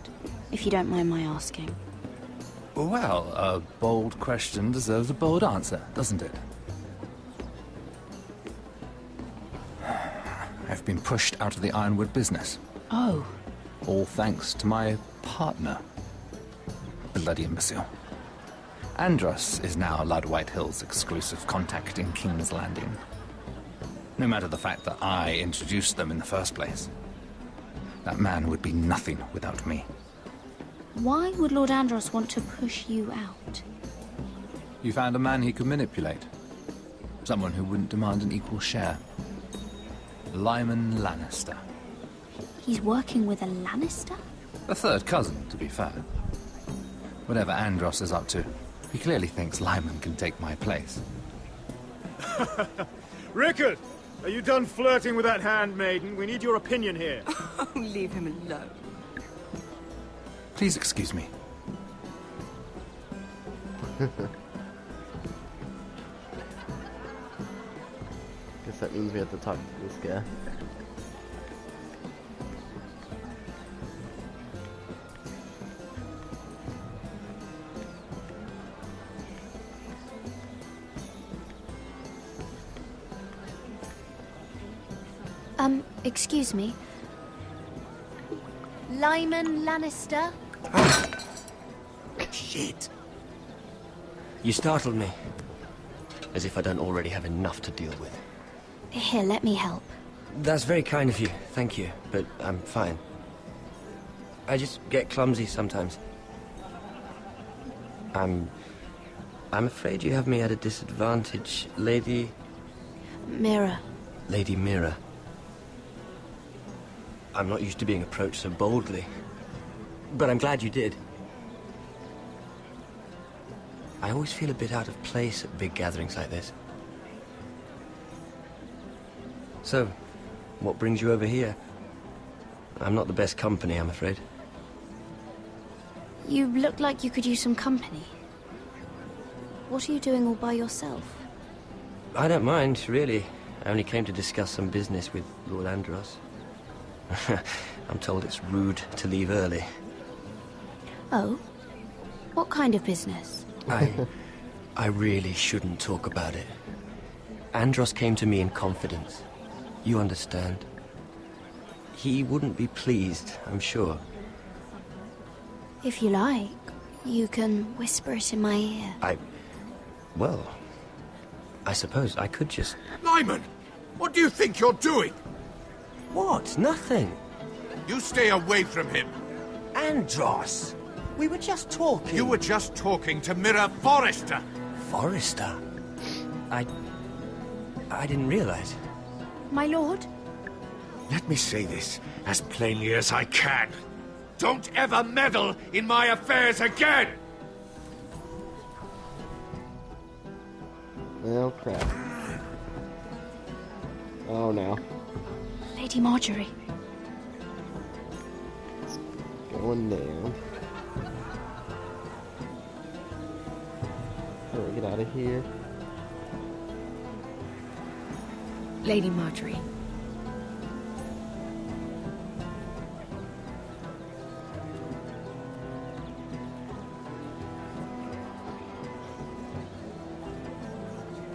if you don't mind my asking? Well, a bold question deserves a bold answer, doesn't it? I've been pushed out of the ironwood business. Oh. All thanks to my partner. Bloody imbecile. Andros is now Lord Whitehill's exclusive contact in King's Landing. No matter the fact that I introduced them in the first place. That man would be nothing without me. Why would Lord Andros want to push you out? You found a man he could manipulate. Someone who wouldn't demand an equal share. Lyman Lannister. He's working with a Lannister? A third cousin, to be fair. Whatever Andros is up to, he clearly thinks Lyman can take my place. Rickard! Are you done flirting with that handmaiden? We need your opinion here. Oh, leave him alone. Please excuse me. Guess that means we have to talk to this guy. Excuse me. Lyman Lannister? Shit. You startled me. As if I don't already have enough to deal with. Here, let me help. That's very kind of you, thank you, but I'm fine. I just get clumsy sometimes. I'm afraid you have me at a disadvantage, Lady... Mira. Lady Mira. I'm not used to being approached so boldly. But I'm glad you did. I always feel a bit out of place at big gatherings like this. So, what brings you over here? I'm not the best company, I'm afraid. You look like you could use some company. What are you doing all by yourself? I don't mind, really. I only came to discuss some business with Lord Andros. I'm told it's rude to leave early. Oh? What kind of business? I really shouldn't talk about it. Andros came to me in confidence. You understand? He wouldn't be pleased, I'm sure. If you like, you can whisper it in my ear. Well, I suppose I could just... Lyman! What do you think you're doing? What? Nothing. You stay away from him. Andros! We were just talking. You were just talking to Mirror Forrester. Forrester? I didn't realize. My lord? Let me say this as plainly as I can. Don't ever meddle in my affairs again! Oh, crap. Oh, no. Lady Marjorie. It's going down. How do we get out of here? Lady Marjorie.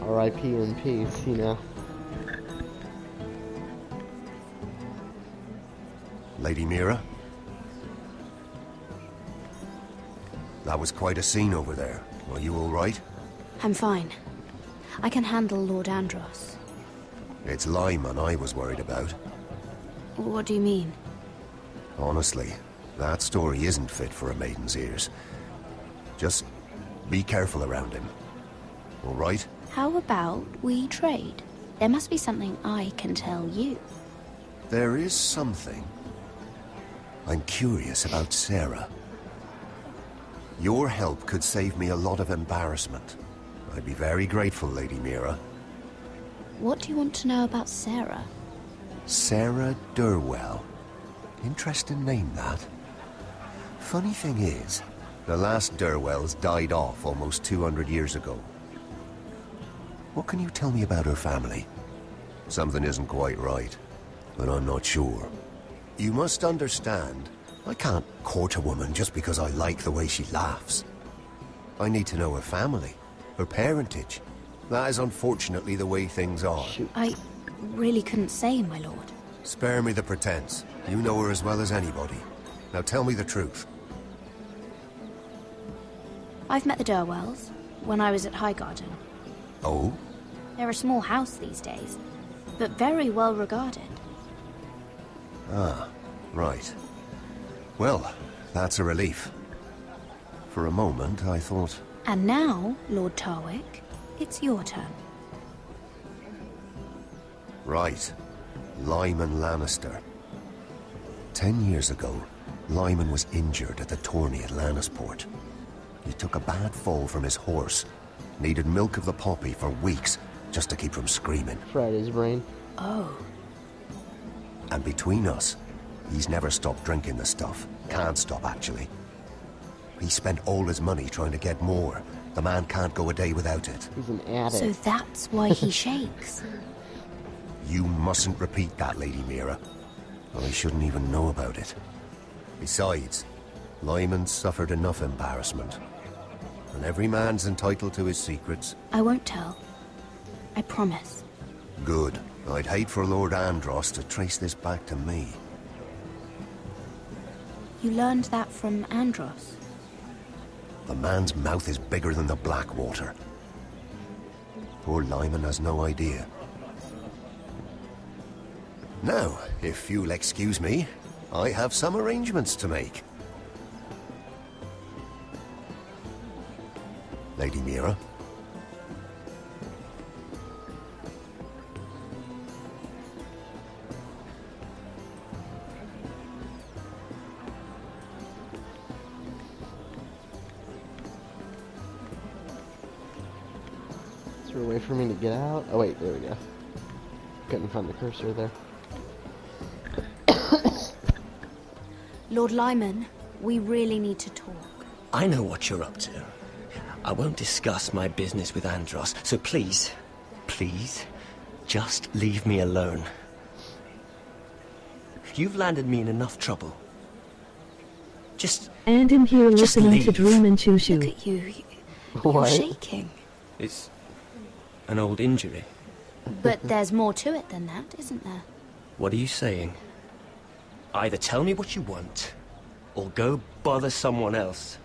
R.I.P. in peace, you know. Lady Mira? That was quite a scene over there. Are you all right? I'm fine. I can handle Lord Andros. It's Lyman I was worried about. What do you mean? Honestly, that story isn't fit for a maiden's ears. Just be careful around him. All right? How about we trade? There must be something I can tell you. There is something. I'm curious about Sarah. Your help could save me a lot of embarrassment. I'd be very grateful, Lady Mira. What do you want to know about Sarah? Sarah Durwell. Interesting name, that. Funny thing is, the last Durwells died off almost 200 years ago. What can you tell me about her family? Something isn't quite right, but I'm not sure. You must understand, I can't court a woman just because I like the way she laughs. I need to know her family, her parentage. That is unfortunately the way things are. I really couldn't say, my lord. Spare me the pretense. You know her as well as anybody. Now tell me the truth. I've met the Durwells when I was at Highgarden. Oh? They're a small house these days, but very well regarded. Ah, right. Well, that's a relief. For a moment, I thought... And now, Lord Tarwick, it's your turn. Right. Lyman Lannister. 10 years ago, Lyman was injured at the tourney at Lannisport. He took a bad fall from his horse. Needed milk of the poppy for weeks, just to keep from screaming. Fried his brain. Oh. And between us, he's never stopped drinking the stuff. Can't stop, actually. He spent all his money trying to get more. The man can't go a day without it. He's an addict. So that's why he shakes. You mustn't repeat that, Lady Mira. I shouldn't even know about it. Besides, Lyman suffered enough embarrassment. And every man's entitled to his secrets. I won't tell. I promise. Good. I'd hate for Lord Andros to trace this back to me. You learned that from Andros? The man's mouth is bigger than the Blackwater. Poor Lyman has no idea. Now, if you'll excuse me, I have some arrangements to make. Lady Mira? Is there a way for me to get out? Oh wait, there we go. Couldn't find the cursor there. Lord Lyman, we really need to talk. I know what you're up to. I won't discuss my business with Andros, so please, please, just leave me alone. You've landed me in enough trouble. Just... And in here just listening leave. to Dream and Choo Choo. Look at you. What? You're shaking. It's an old injury. But there's more to it than that, isn't there? What are you saying? Either tell me what you want, or go bother someone else.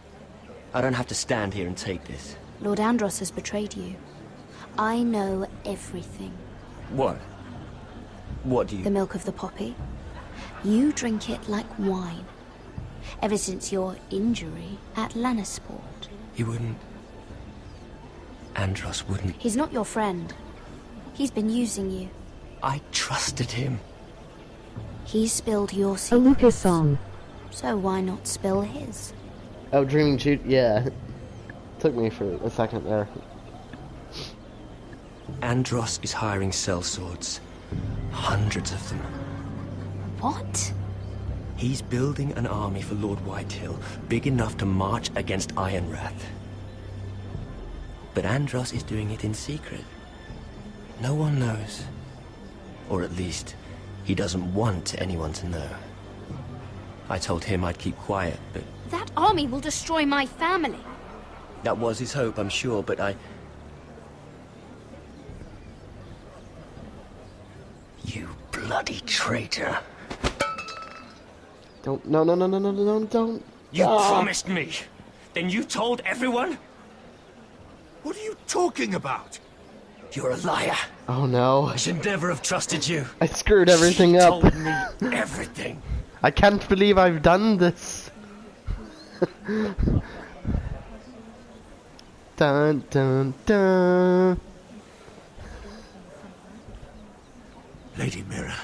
I don't have to stand here and take this. Lord Andros has betrayed you. I know everything. What? What do you... The milk of the poppy. You drink it like wine. Ever since your injury at Lannisport. He wouldn't... Andros wouldn't... He's not your friend. He's been using you. I trusted him. He spilled your A secret. Lucas song. So why not spill his? Oh, Dreaming Jude, yeah. Took me for a second there. Andros is hiring sellswords. Hundreds of them. What? He's building an army for Lord Whitehill, big enough to march against Ironrath. But Andros is doing it in secret. No one knows. Or at least, he doesn't want anyone to know. I told him I'd keep quiet, but... That army will destroy my family. That was his hope, I'm sure, but I... You bloody traitor. Don't, no, don't. You promised me. Then you told everyone? What are you talking about? You're a liar. Oh no. I should never have trusted you. I screwed everything up. Told me everything. I can't believe I've done this. Dun dun dun. Lady Mira,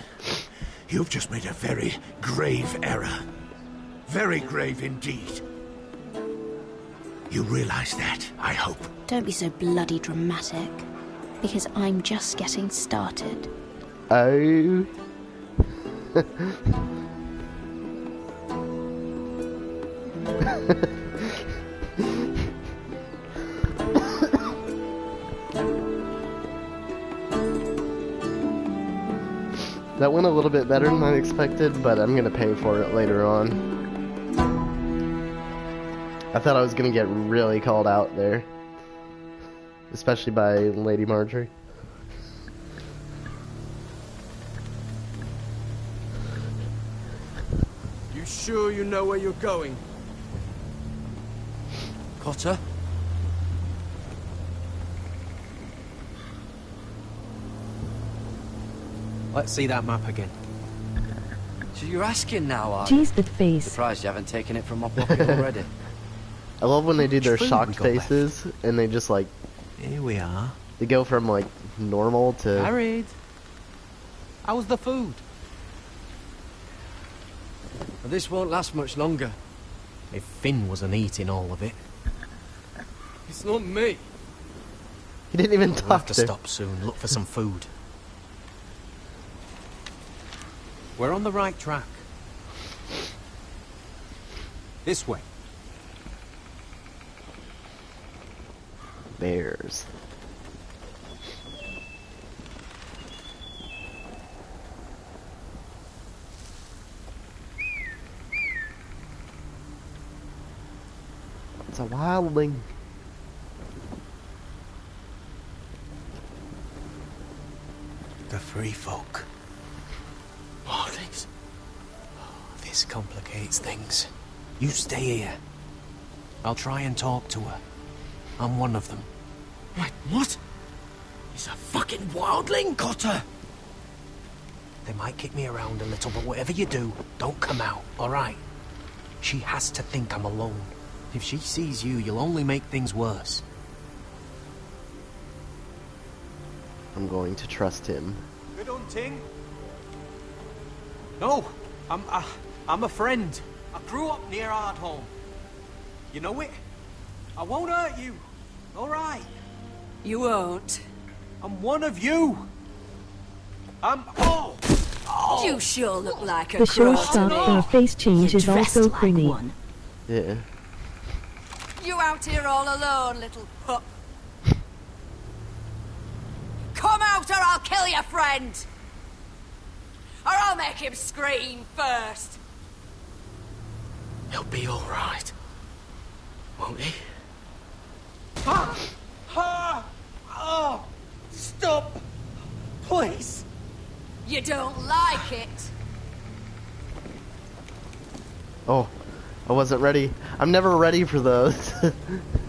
you've just made a very grave error. Very grave indeed. You realize that, I hope. Don't be so bloody dramatic. Because I'm just getting started. Oh. That went a little bit better than I expected, but I'm gonna pay for it later on. I thought I was gonna get really called out there. Especially by Lady Marjorie. You sure you know where you're going? Cotter? Let's see that map again. So you're asking now, are you? Jeez, that face. Surprised you haven't taken it from my pocket already. I love when they do their Food we shocked got left. faces and they just like... Here we are. They go from like normal to... Married. How's the food? Well, this won't last much longer. If Finn wasn't eating all of it. It's not me. He didn't even We'll talk have to there. stop soon, look for some food. We're on the right track. This way. Bears. It's a wildling. The free folk. Wildlings. This complicates things. You stay here. I'll try and talk to her. I'm one of them. Wait, what? He's a fucking wildling, Cotter! They might kick me around a little, but whatever you do, don't come out, alright? She has to think I'm alone. If she sees you, you'll only make things worse. I'm going to trust him. Good hunting. No, I'm a friend. I grew up near Ardhome. You know it? I won't hurt you. All right. You won't. I'm one of you. Oh! You sure look like a The show crow. stopped for a face change is also creamy. Yeah. You out here all alone, little pup. Come out or I'll kill your friend. Or I'll make him scream first. He'll be alright. Won't he? Oh, stop! Please! You don't like it? Oh, I wasn't ready. I'm never ready for those.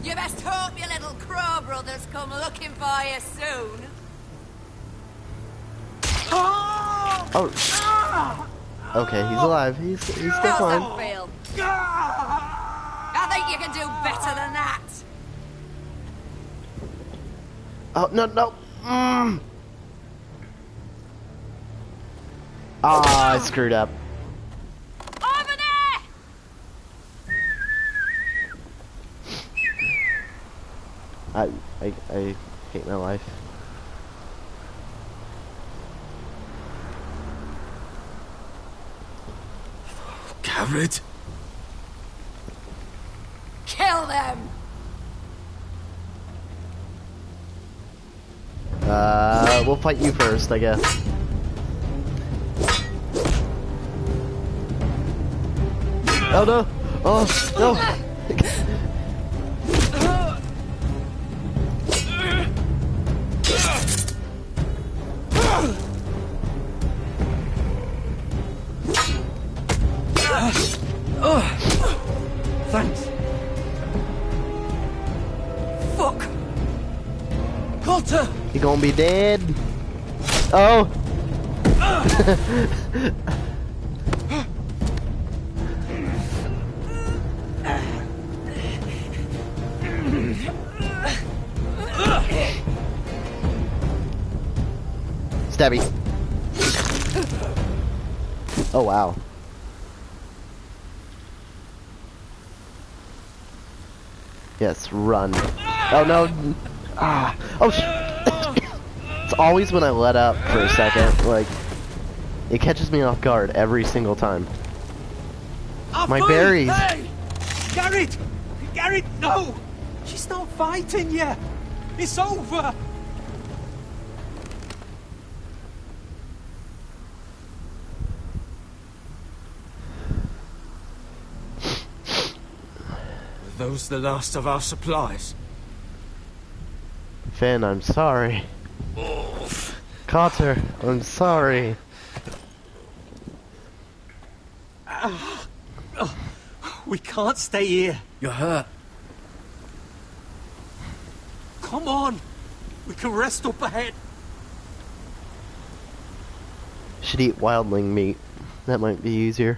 You best hope your little crow brothers come looking for you soon. Oh. Okay, he's alive. He's still How's fine. that feel? I think you can do better than that. Oh, no, no. Ah, I screwed up. Over there! I hate my life. Garrett? Kill them! We'll fight you first, I guess. Oh no! Oh no! Thanks. Fuck! Cotter! You gonna be dead? Oh! Stabby. Oh wow. Yes, run. Oh no. Ah. Oh it's always when I let up for a second, like it catches me off guard every single time. My berries. Hey! Garrett! Garrett, no! She's not fighting yet! It's over! Were those the last of our supplies? Finn, I'm sorry. Cotter, I'm sorry. We can't stay here. You're hurt. Come on! We can rest up ahead. Should eat wildling meat. That might be easier.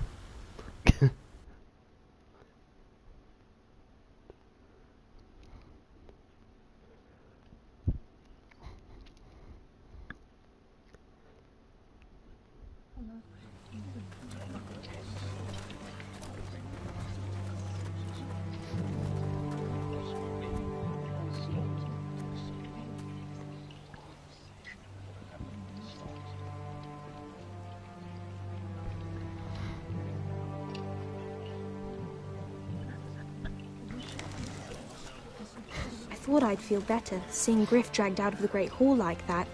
I thought I'd feel better seeing Griff dragged out of the Great Hall like that.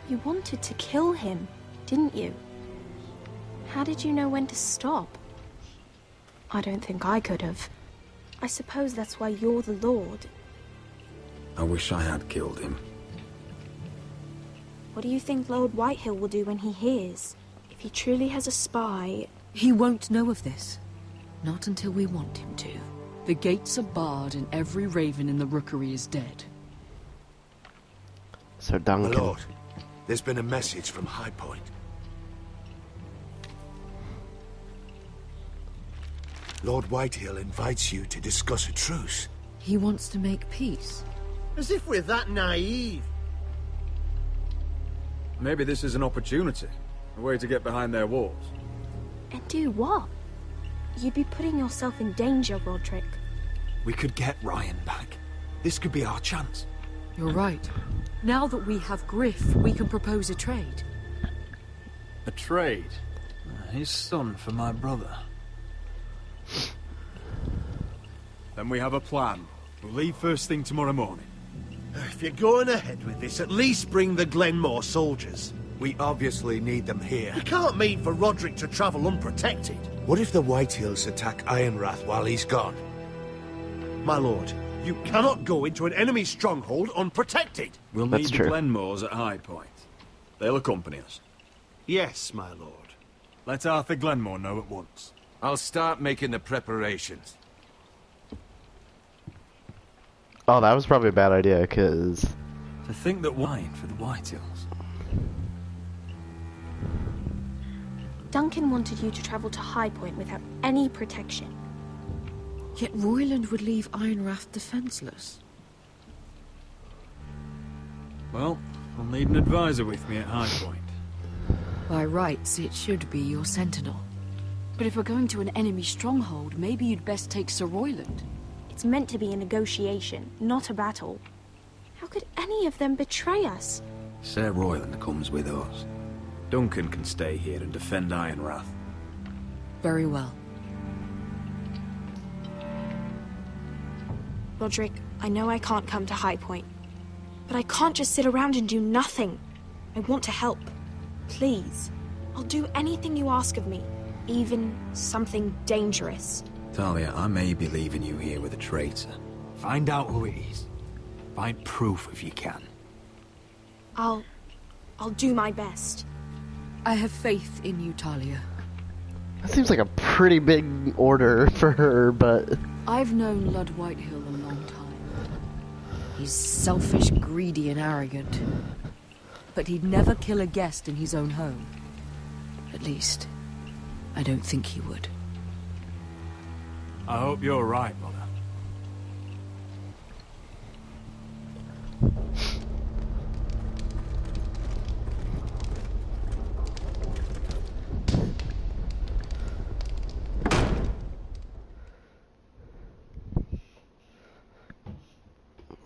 You wanted to kill him, didn't you? How did you know when to stop? I don't think I could have. I suppose that's why you're the Lord. I wish I had killed him. What do you think Lord Whitehill will do when he hears? If he truly has a spy... He won't know of this. Not until we want him to. The gates are barred and every raven in the rookery is dead. So Duncan. My lord, there's been a message from High Point. Lord Whitehill invites you to discuss a truce. He wants to make peace. As if we're that naive. Maybe this is an opportunity. A way to get behind their walls. And do what? You'd be putting yourself in danger, Roderick. We could get Ryan back. This could be our chance. You're right. Now that we have Griff, we can propose a trade. A trade? His son for my brother. Then we have a plan. We'll leave first thing tomorrow morning. If you're going ahead with this, at least bring the Glenmore soldiers. We obviously need them here. You can't mean for Roderick to travel unprotected. What if the Whitehills attack Ironrath while he's gone? My lord, You cannot go into an enemy stronghold unprotected. We'll That's need true. the Glenmores at High Point. They'll accompany us. Yes, my lord. Let Arthur Glenmore know at once. I'll start making the preparations. Oh, that was probably a bad idea, because... To think that wine for the Whitehills. Duncan wanted you to travel to High Point without any protection. Yet Royland would leave Ironrath defenseless. Well, I'll need an advisor with me at High Point. By rights, it should be your sentinel. But if we're going to an enemy stronghold, maybe you'd best take Sir Royland. It's meant to be a negotiation, not a battle. How could any of them betray us? Sir Royland comes with us. Duncan can stay here and defend Ironrath. Very well. Roderick, I know I can't come to High Point, but I can't just sit around and do nothing. I want to help. Please. I'll do anything you ask of me, even something dangerous. Talia, I may be leaving you here with a traitor. Find out who it is. Find proof if you can. I'll do my best. I have faith in you, Talia. That seems like a pretty big order for her, but... I've known Lud Whitehill a long time. He's selfish, greedy, and arrogant. But he'd never kill a guest in his own home. At least, I don't think he would. I hope you're right, Mother.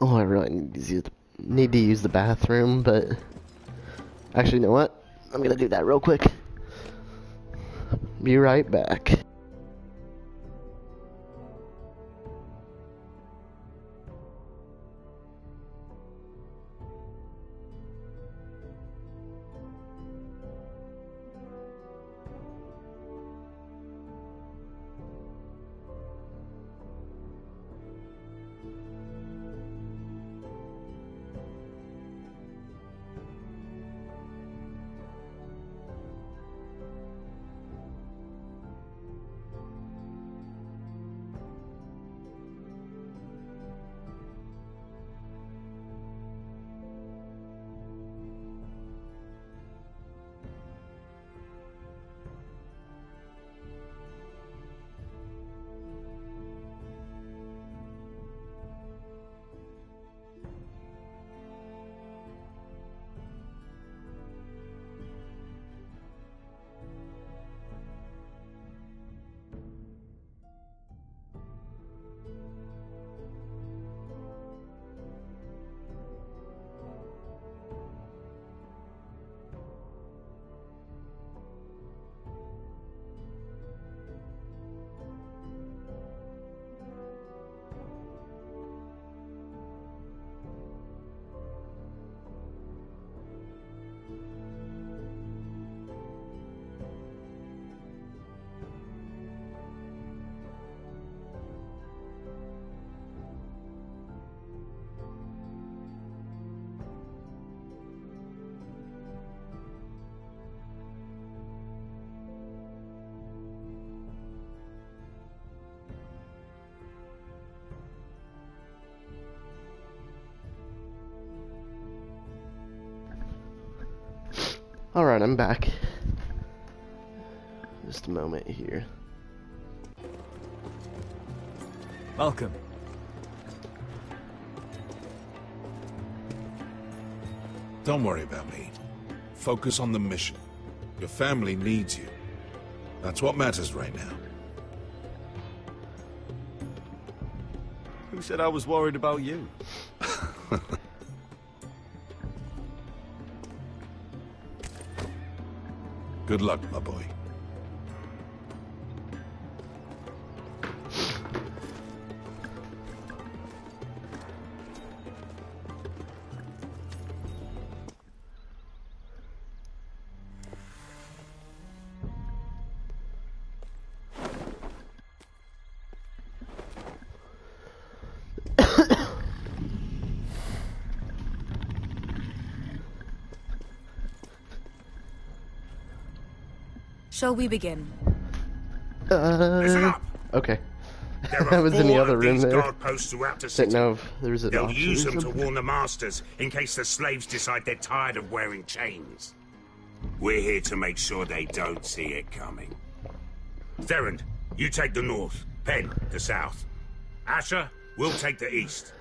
Oh, I really need to use the bathroom, but... Actually, you know what? I'm gonna do that real quick. Be right back. Alright, I'm back. Just a moment here. Welcome. Don't worry about me. Focus on the mission. Your family needs you. That's what matters right now. Who said I was worried about you? Good luck, my boy. Shall we begin? Listen up. Okay. There I are was in the 4 other of room these there. guard posts throughout the city. Didn't know if there was an They'll option use or them to something. warn the masters in case the slaves decide they're tired of wearing chains. We're here to make sure they don't see it coming. Therend, you take the north. Penn, the south. Asher, we'll take the east.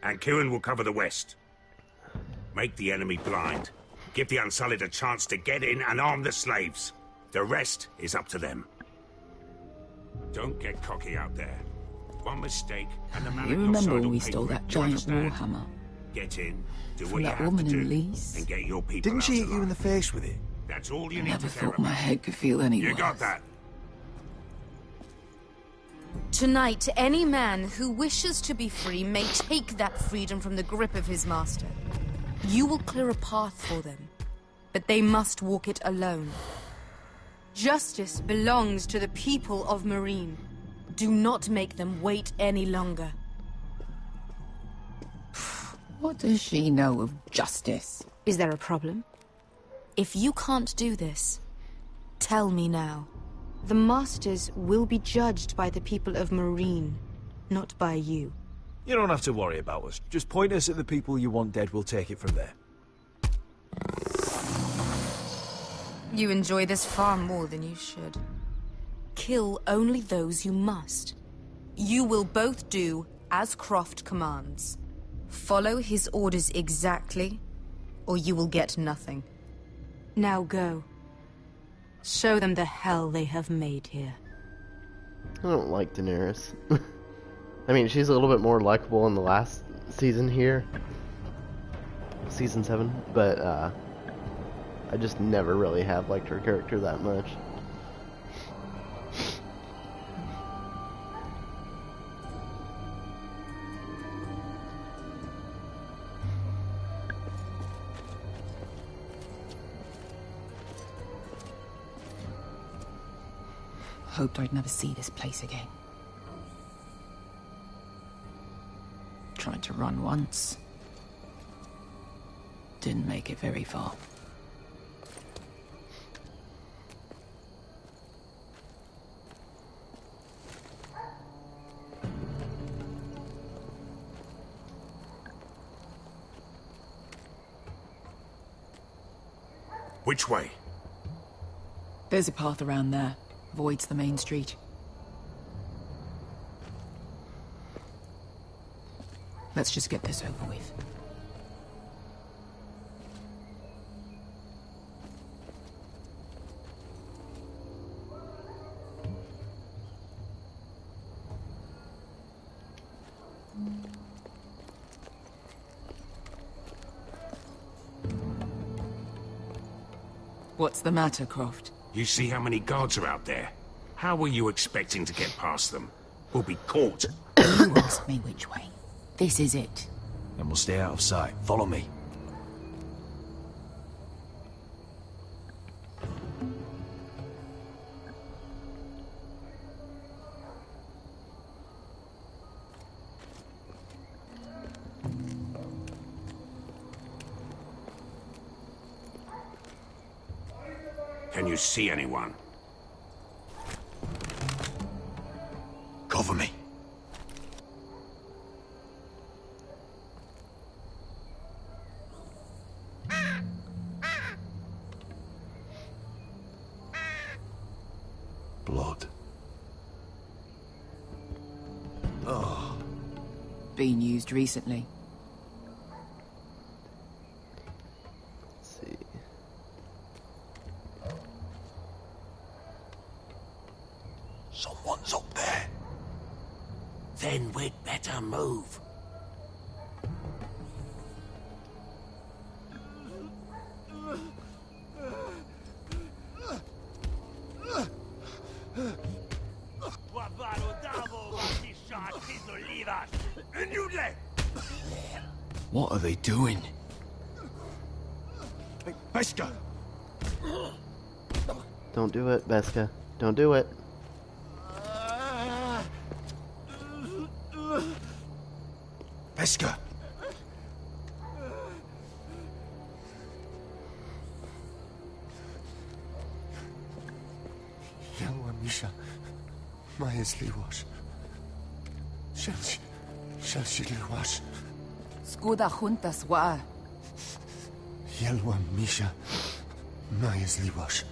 And Kieran will cover the west. Make the enemy blind. Give the Unsullied a chance to get in and arm the slaves. The rest is up to them. Don't get cocky out there. One mistake, and the man You at your remember side when will we pay stole for it. that You giant understand? warhammer? Get in, do From what you that have woman to in do, Lee's? and get your people Didn't out she hit alive. you in the face with it? That's all you I need never to care thought my about. head could feel any You got worse. that? Tonight, any man who wishes to be free may take that freedom from the grip of his master. You will clear a path for them, but they must walk it alone. Justice belongs to the people of Marine. Do not make them wait any longer. What does she know of justice? Is there a problem? If you can't do this, tell me now. The Masters will be judged by the people of Marine, not by you. You don't have to worry about us. Just point us at the people you want dead, we'll take it from there. You enjoy this far more than you should. Kill only those you must. You will both do as Croft commands. Follow his orders exactly, or you will get nothing. Now go. Show them the hell they have made here. I don't like Daenerys. I mean, she's a little bit more likable in the last season here. Season 7, but I just never really have liked her character that much. Hoped I'd never see this place again. Tried to run once. Didn't make it very far. Which way? There's a path around there. Avoids the main street. Let's just get this over with. What's the matter, Croft? You see how many guards are out there? How were you expecting to get past them? We'll be caught. You asked me which way. This is it. Then we'll stay out of sight. Follow me. Can you see anyone? Cover me. Blood. Oh. Been used recently. Let's see. Someone's up there. Then we'd better move. What are they doing? Hey, Beskha! Don't do it, Beskha. Don't do it. Beskha! Misha, Maesli wash. Shall she wash? Skuda juntas wa. Yelwa Misha, Maesli wash.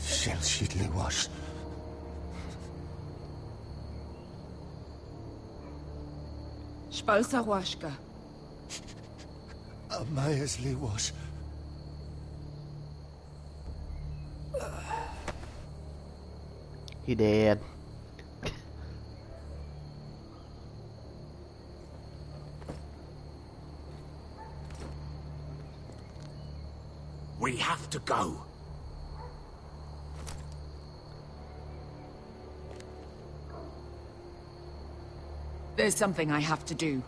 Shall she wash? Spalsa washka. Maesli wash. He did. We have to go. There's something I have to do.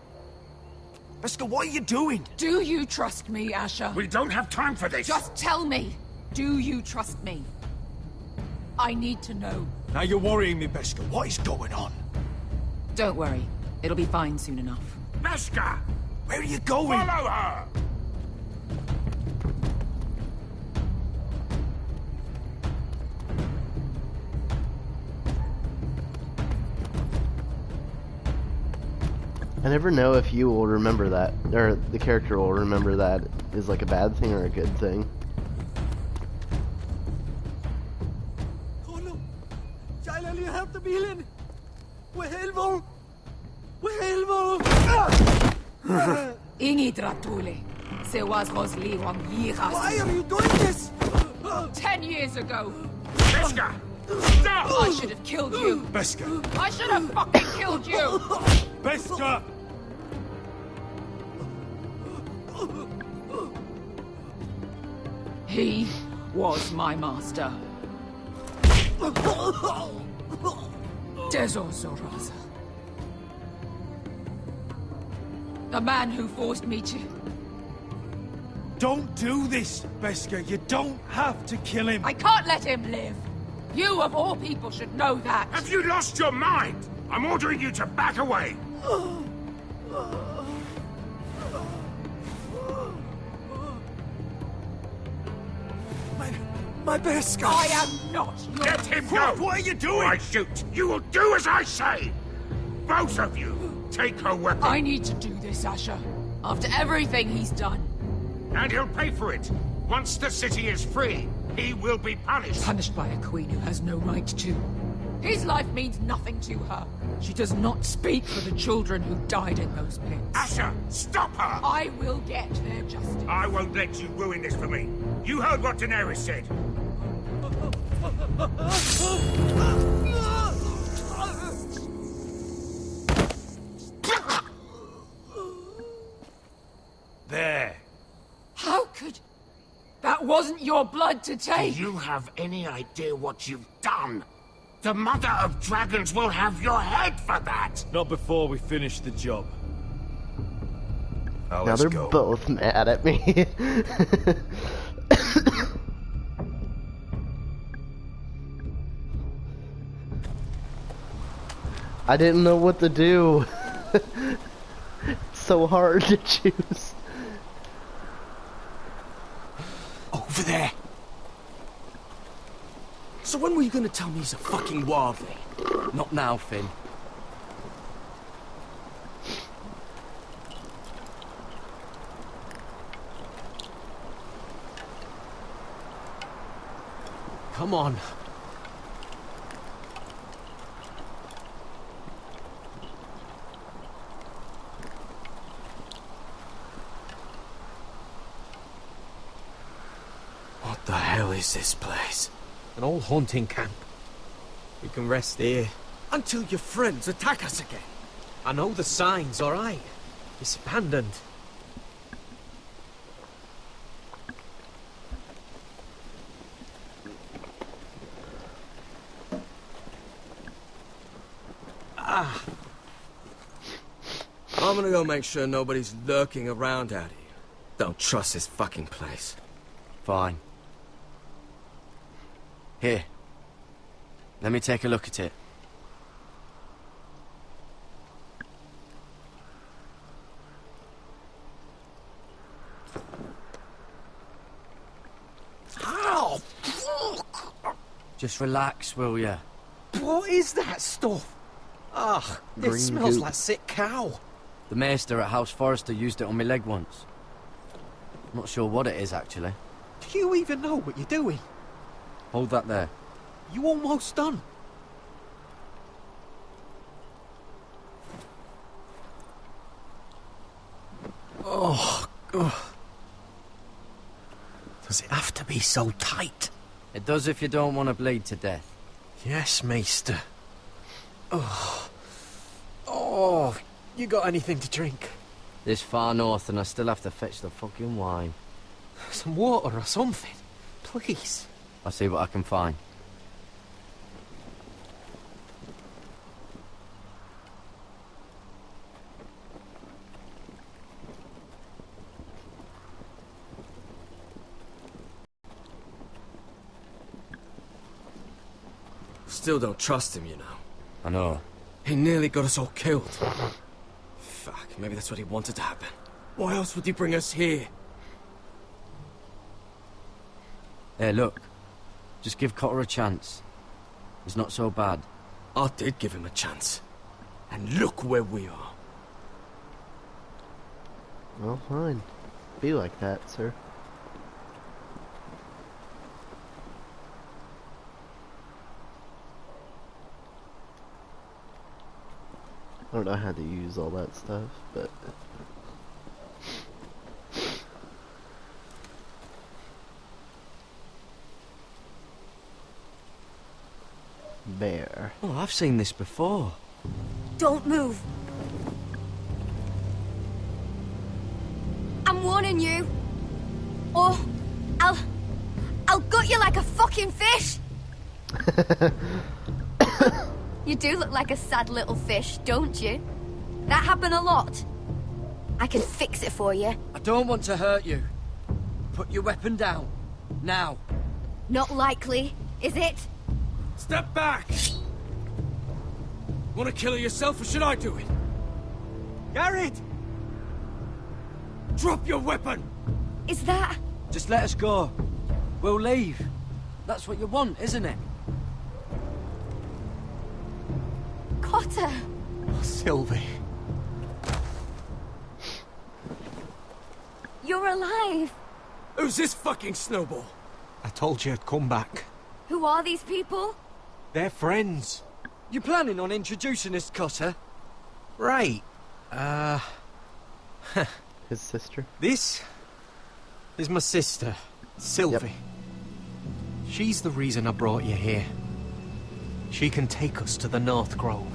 Beskha, what are you doing? Do you trust me, Asher? We don't have time for this. Just tell me. Do you trust me? I need to know. Now you're worrying me, Beskha. What is going on? Don't worry. It'll be fine soon enough. Beskha! Where are you going? Follow her! I never know if you will remember that, or the character will remember that is like a bad thing or a good thing. Ingi Dratule. Se was Rosli Wang Yiras. Why are you doing this? 10 years ago. Beskha! Stop! I should have killed you. Beskha! I should have fucking killed you. Beskha! He was my master. Dezor Zoraza. The man who forced me to... Don't do this, Beskha. You don't have to kill him. I can't let him live. You, of all people, should know that. Have you lost your mind? I'm ordering you to back away. My Beskha! I am not your... Let him go! What are you doing? I shoot. You will do as I say. Both of you, take her weapon. I need to do this, Asher. After everything he's done. And he'll pay for it. Once the city is free, he will be punished. Punished by a queen who has no right to. His life means nothing to her. She does not speak for the children who died in those pits. Asher, stop her! I will get their justice. I won't let you ruin this for me. You heard what Daenerys said. There. How could... That wasn't your blood to take! Do you have any idea what you've done? The Mother of Dragons will have your head for that! Not before we finish the job. Now they're both mad at me. I didn't know what to do. It's so hard to choose. Over there. So when were you gonna tell me he's a fucking wildling? Not now, Finn. Come on. What the hell is this place? An old hunting camp. We can rest here. Until your friends attack us again. I know the signs, alright? It's abandoned. I'm gonna go make sure nobody's lurking around out here. Don't trust this fucking place. Fine. Here. Let me take a look at it. Ow! Fuck! Just relax, will ya? What is that stuff? Ugh, it Green smells goop. like sick cow. The maester at House Forrester used it on my leg once. Not sure what it is, actually. Do you even know what you're doing? Hold that there. You almost done. Oh, ugh. Does it have to be so tight? It does if you don't want to bleed to death. Yes, Maester. Oh. Oh, you got anything to drink? This far north and I still have to fetch the fucking wine. Some water or something, please. I'll see what I can find. Still don't trust him, you know. I know. He nearly got us all killed. Fuck, maybe that's what he wanted to happen. Why else would he bring us here? Hey, look. Just give Cotter a chance. He's not so bad. I did give him a chance. And look where we are. Well, fine. Be like that, sir. I don't know how to use all that stuff, but... Bear. Oh, I've seen this before. Don't move. I'm warning you. Or I'll gut you like a fucking fish. You do look like a sad little fish, don't you? That happen a lot. I can fix it for you. I don't want to hurt you. Put your weapon down. Now. Not likely, is it? Step back! Want to kill her yourself, or should I do it? Garrett! Drop your weapon! Is that... Just let us go. We'll leave. That's what you want, isn't it? Cotter! Oh, Sylvie. You're alive! Who's this fucking snowball? I told you I'd come back. Who are these people? They're friends. You planning on introducing us, Cotter? Right. His sister. This is my sister, Sylvie. Yep. She's the reason I brought you here. She can take us to the North Grove.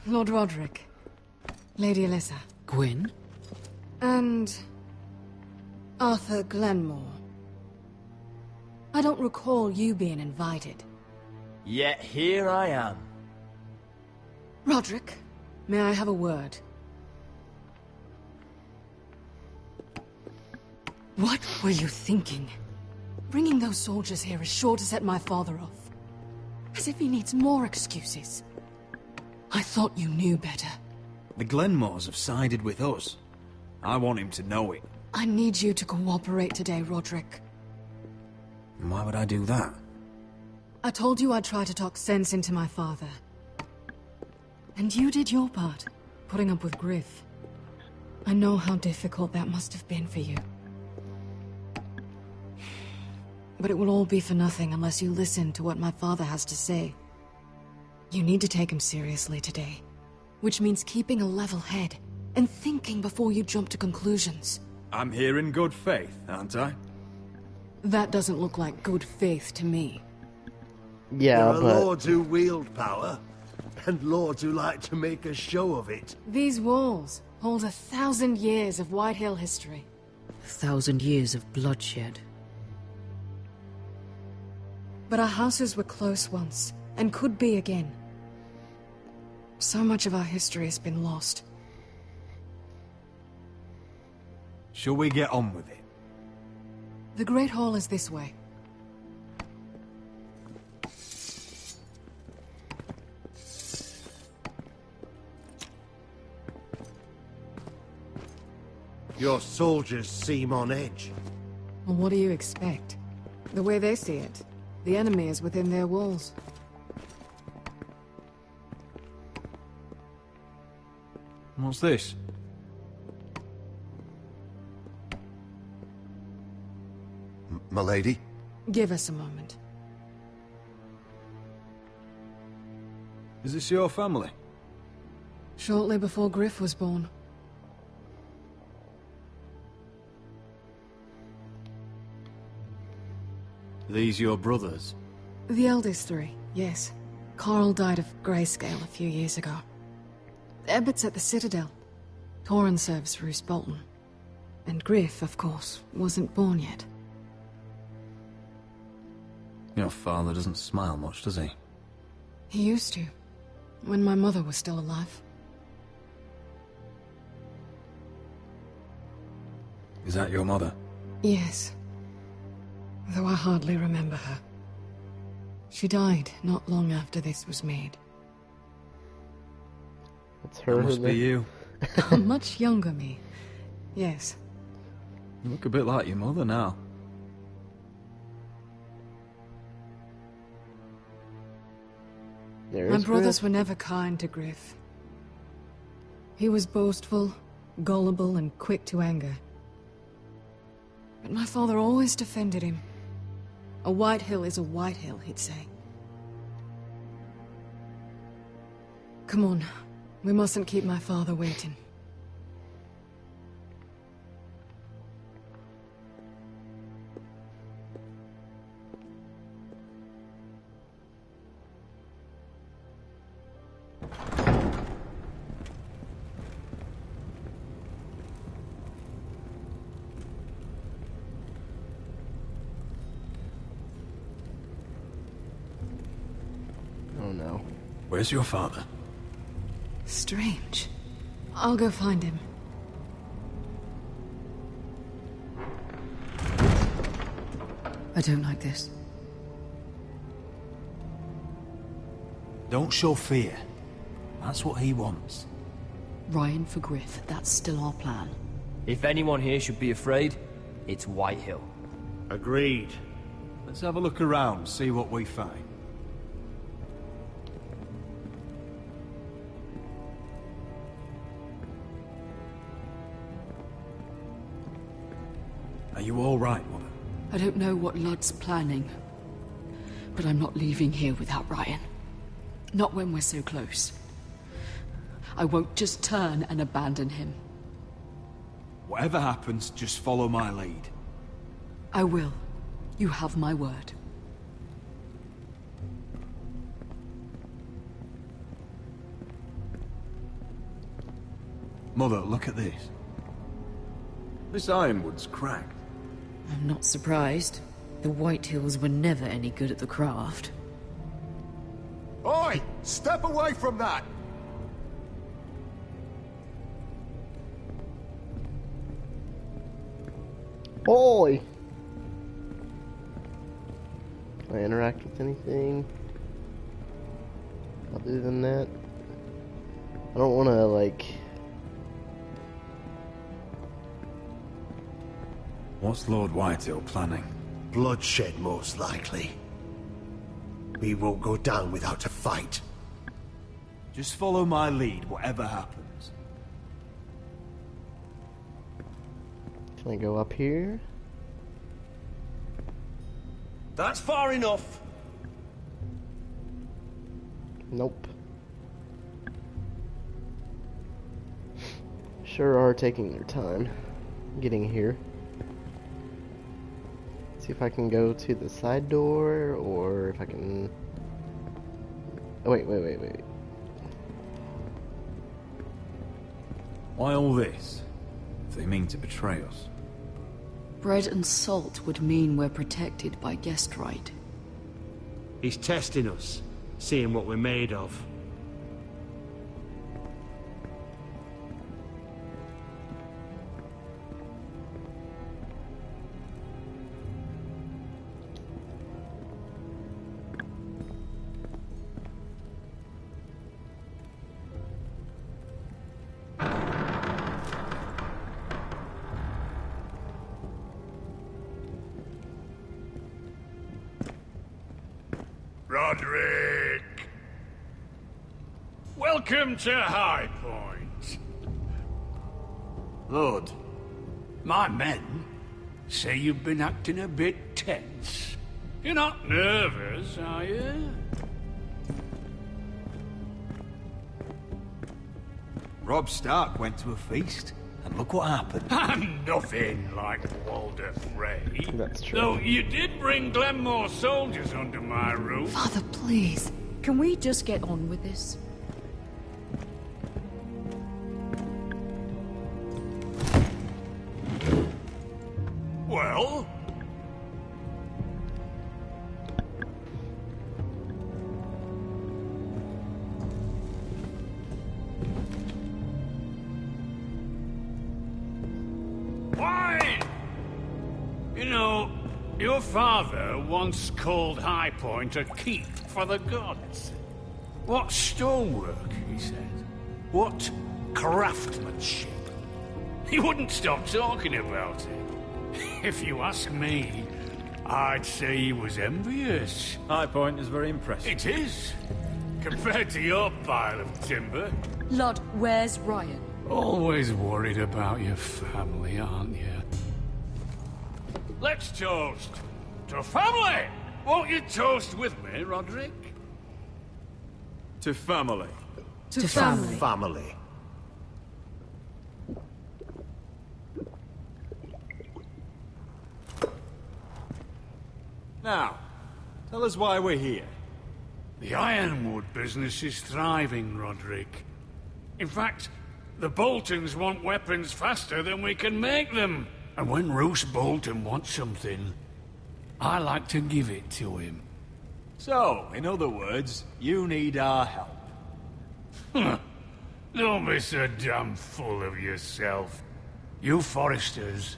Lord Roderick, Lady Alyssa. Gwyn? And... Arthur Glenmore. I don't recall you being invited. Yet here I am. Roderick, may I have a word? What were you thinking? Bringing those soldiers here is sure to set my father off. As if he needs more excuses. I thought you knew better. The Glenmores have sided with us. I want him to know it. I need you to cooperate today, Roderick. Why would I do that? I told you I'd try to talk sense into my father. And you did your part, putting up with Griff. I know how difficult that must have been for you. But it will all be for nothing unless you listen to what my father has to say. You need to take him seriously today, which means keeping a level head and thinking before you jump to conclusions. I'm here in good faith, aren't I? That doesn't look like good faith to me. Yeah, there are but... lords who wield power, and lords who like to make a show of it. These walls hold 1,000 years of Whitehill history. 1,000 years of bloodshed. But our houses were close once, And could be again. So much of our history has been lost. Shall we get on with it? The Great Hall is this way. Your soldiers seem on edge. Well, what do you expect? The way they see it, the enemy is within their walls. What's this? Milady? Give us a moment. Is this your family? Shortly before Griff was born. These your brothers? The eldest three, yes. Carl died of grayscale a few years ago. Ebbert's at the Citadel. Torrin serves Roose Bolton. And Griff, of course, wasn't born yet. Your father doesn't smile much, does he? He used to, when my mother was still alive. Is that your mother? Yes. Though I hardly remember her. She died not long after this was made. That's her. That must be you. A much younger me. Yes. You look a bit like your mother now. My brothers were never kind to Griff. He was boastful, gullible, and quick to anger. But my father always defended him. A Whitehill is a Whitehill, he'd say. Come on. We mustn't keep my father waiting. Oh no. Where's your father? Strange. I'll go find him. I don't like this. Don't show fear. That's what he wants. Ryan for Griff, that's still our plan. If anyone here should be afraid, it's Whitehill. Agreed. Let's have a look around, see what we find. Are you all right, Mother? I don't know what Ludd's planning, but I'm not leaving here without Ryan. Not when we're so close. I won't just turn and abandon him. Whatever happens, just follow my lead. I will. You have my word. Mother, look at this. This ironwood's cracked. I'm not surprised. The Whitehills were never any good at the craft. Oi! Step away from that! Oi! Can I interact with anything other than that? I don't want to, like... What's Lord Whitehill planning? Bloodshed, most likely. We won't go down without a fight. Just follow my lead, whatever happens. Can I go up here? That's far enough. Nope. Sure are taking their time getting here. See if I can go to the side door, or if I can... Oh, wait. Why all this? If they mean to betray us. Bread and salt would mean we're protected by guest right. He's testing us. seeing what we're made of. Roderick! Welcome to High Point. Lord, my men say you've been acting a bit tense. You're not nervous, are you? Robb Stark went to a feast, and look what happened. I'm nothing like Walder Frey. That's true. Though you did bring Glenmore soldiers under my roof. Father, please. Can we just get on with this? Well? Why? You know, your father once called High Point a keep for the gods. What stonework, he said. What craftsmanship. He wouldn't stop talking about it. If you ask me, I'd say he was envious. High Point is very impressive. It is. Compared to your pile of timber. Lud, where's Ryan? Always worried about your family, aren't you? Let's toast to family! Won't you toast with me, Roderick? To family. To family. Family. Now, tell us why we're here. The Ironwood business is thriving, Roderick. In fact, the Boltons want weapons faster than we can make them. And when Roose Bolton wants something, I like to give it to him. So, in other words, you need our help. Don't be so damn full of yourself. You Foresters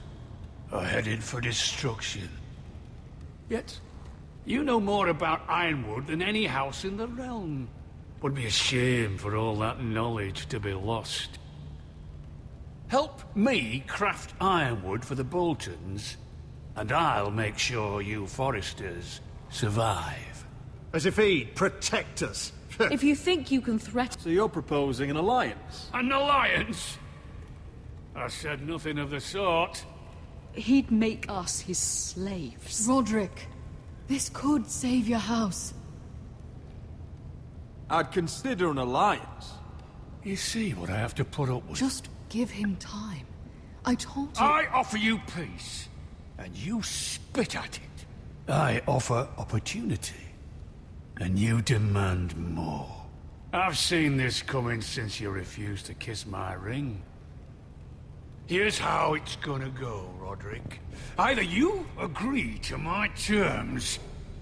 are headed for destruction. Yet, you know more about Ironwood than any house in the realm. Would be a shame for all that knowledge to be lost. Help me craft ironwood for the Boltons, and I'll make sure you Foresters survive. As if he'd protect us. If you think you can threaten... So you're proposing an alliance? An alliance? I said nothing of the sort. He'd make us his slaves. Roderick, this could save your house. I'd consider an alliance. You see what I have to put up with? Just give him time. I told you... I offer you peace, and you spit at it. I offer opportunity, and you demand more. I've seen this coming since you refused to kiss my ring. Here's how it's gonna go, Roderick. Either you agree to my terms,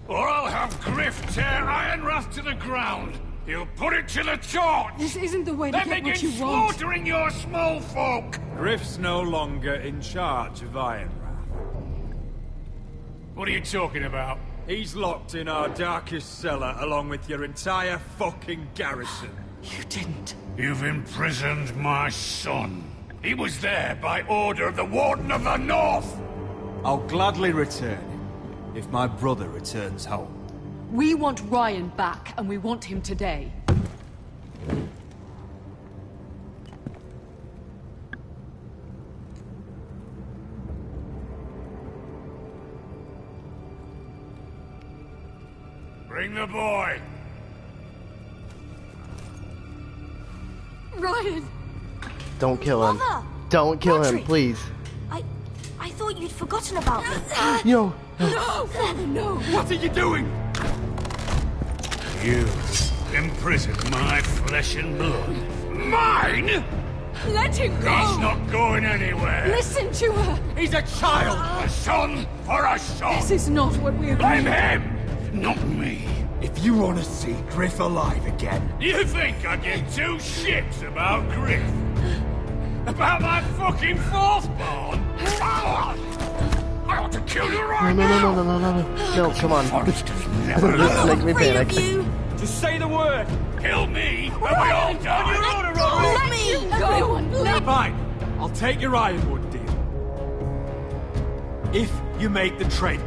or I'll have Griff tear Ironwrath to the ground. He'll put it to the torch! This isn't the way to then get what begin you want. slaughtering your small folk! Griff's no longer in charge of Ironwrath. What are you talking about? He's locked in our darkest cellar along with your entire fucking garrison. You didn't. You've imprisoned my son. He was there by order of the Warden of the North! I'll gladly return him, if my brother returns home. We want Ryan back, and we want him today. Bring the boy! Ryan! Don't kill him. Mother! Don't kill him, Roderick! please. I thought you'd forgotten about me. Yo. No! Father, no! What are you doing? You imprisoned my flesh and blood. Mine? Let him go! He's not going anywhere. Listen to her! He's a child! A son for a son! This is not what we agreed. Blame him, not me. If If you want to see Griff alive again... You think I give two shits about Griff? About my fucking fourth born? I ought to kill you right now! No, come on. This makes me panic. Just say the word! Kill me, and we all die! Let me go! Fine, I'll take your ironwood deal. If you make the trade.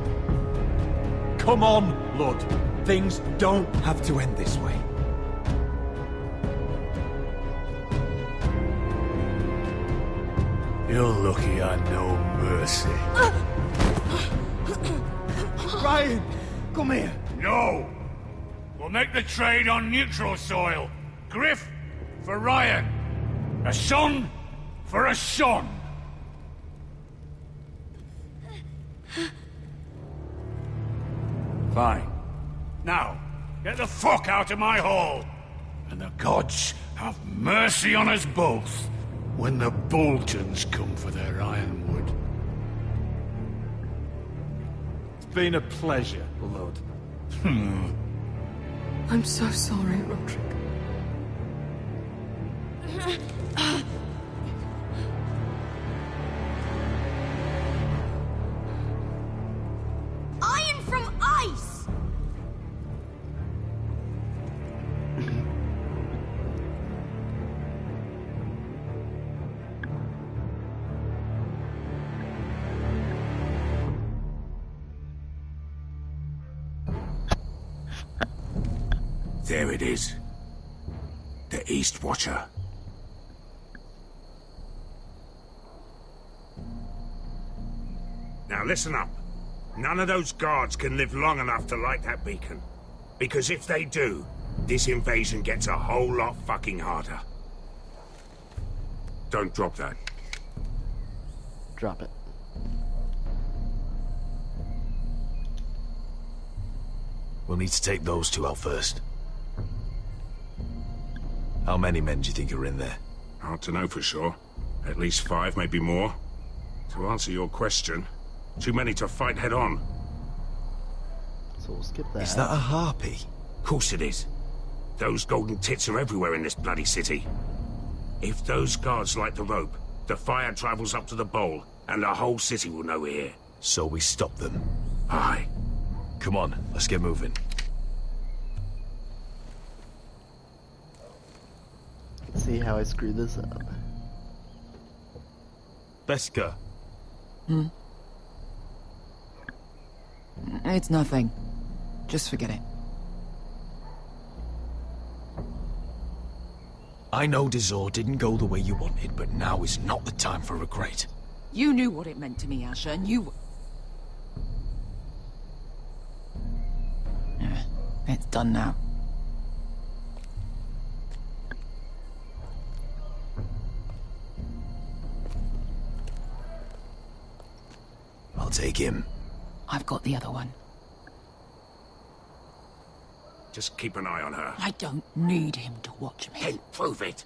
Come on, Lud. Things don't have to end this way. You're lucky I know mercy. Ryan, come here. No! We'll make the trade on neutral soil. Griff for Ryan. A son for a son. Fine. Now, get the fuck out of my hall. And the gods have mercy on us both when the Boltons come for their ironwood. It's been a pleasure, Lud. I'm so sorry, Roderick. Iron from ice! There it is. The East Watcher. Now listen up. None of those guards can live long enough to light that beacon. Because if they do, this invasion gets a whole lot fucking harder. Don't drop that. Drop it. We'll need to take those two out first. How many men do you think are in there? Hard to know for sure. At least 5, maybe more. To answer your question, too many to fight head on. So we'll skip that. Is that a harpy? Of course it is. Those golden tits are everywhere in this bloody city. If those guards light the rope, the fire travels up to the bowl, and the whole city will know we're here. So we stop them. Aye. Come on, let's get moving. Let's see how I screw this up. Beska. It's nothing. Just forget it. I know Dizor didn't go the way you wanted, but now is not the time for regret. You knew what it meant to me, Asher, and you... It's done now. I'll take him. I've got the other one. Just keep an eye on her. I don't need him to watch me. Then prove it.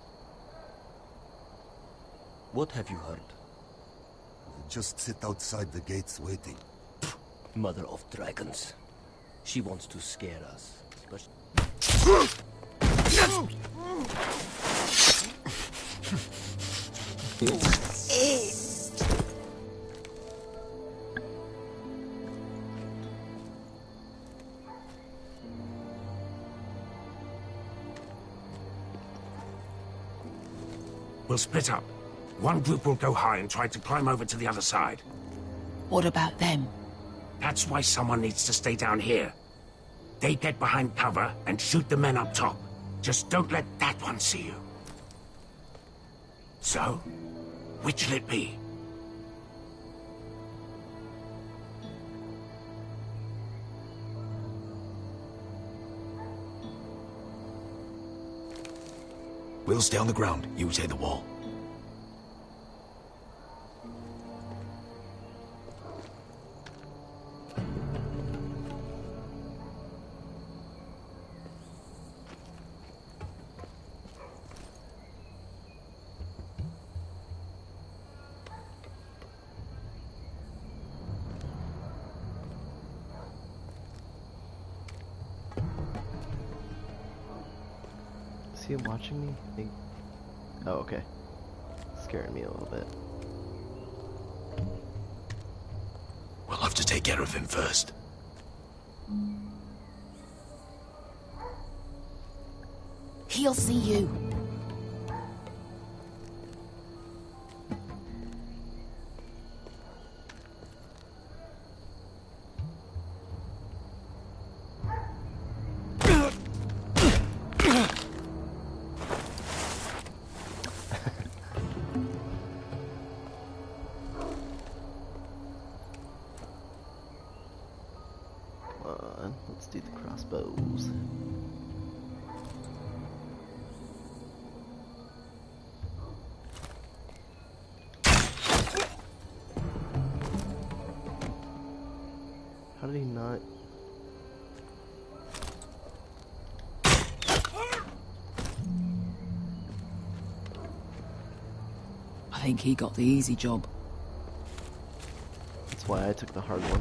What have you heard? Just sit outside the gates waiting. Mother of dragons. She wants to scare us, but... We'll split up. One group will go high and try to climb over to the other side. What about them? That's why someone needs to stay down here. They get behind cover and shoot the men up top. Just don't let that one see you. So, which'll it be? We'll stay on the ground. You take the wall. Is he watching me? Oh, okay. Scaring me a little bit. We'll have to take care of him first. He'll see you. Let's do the crossbows. How did he not? I think he got the easy job. That's why I took the hard one.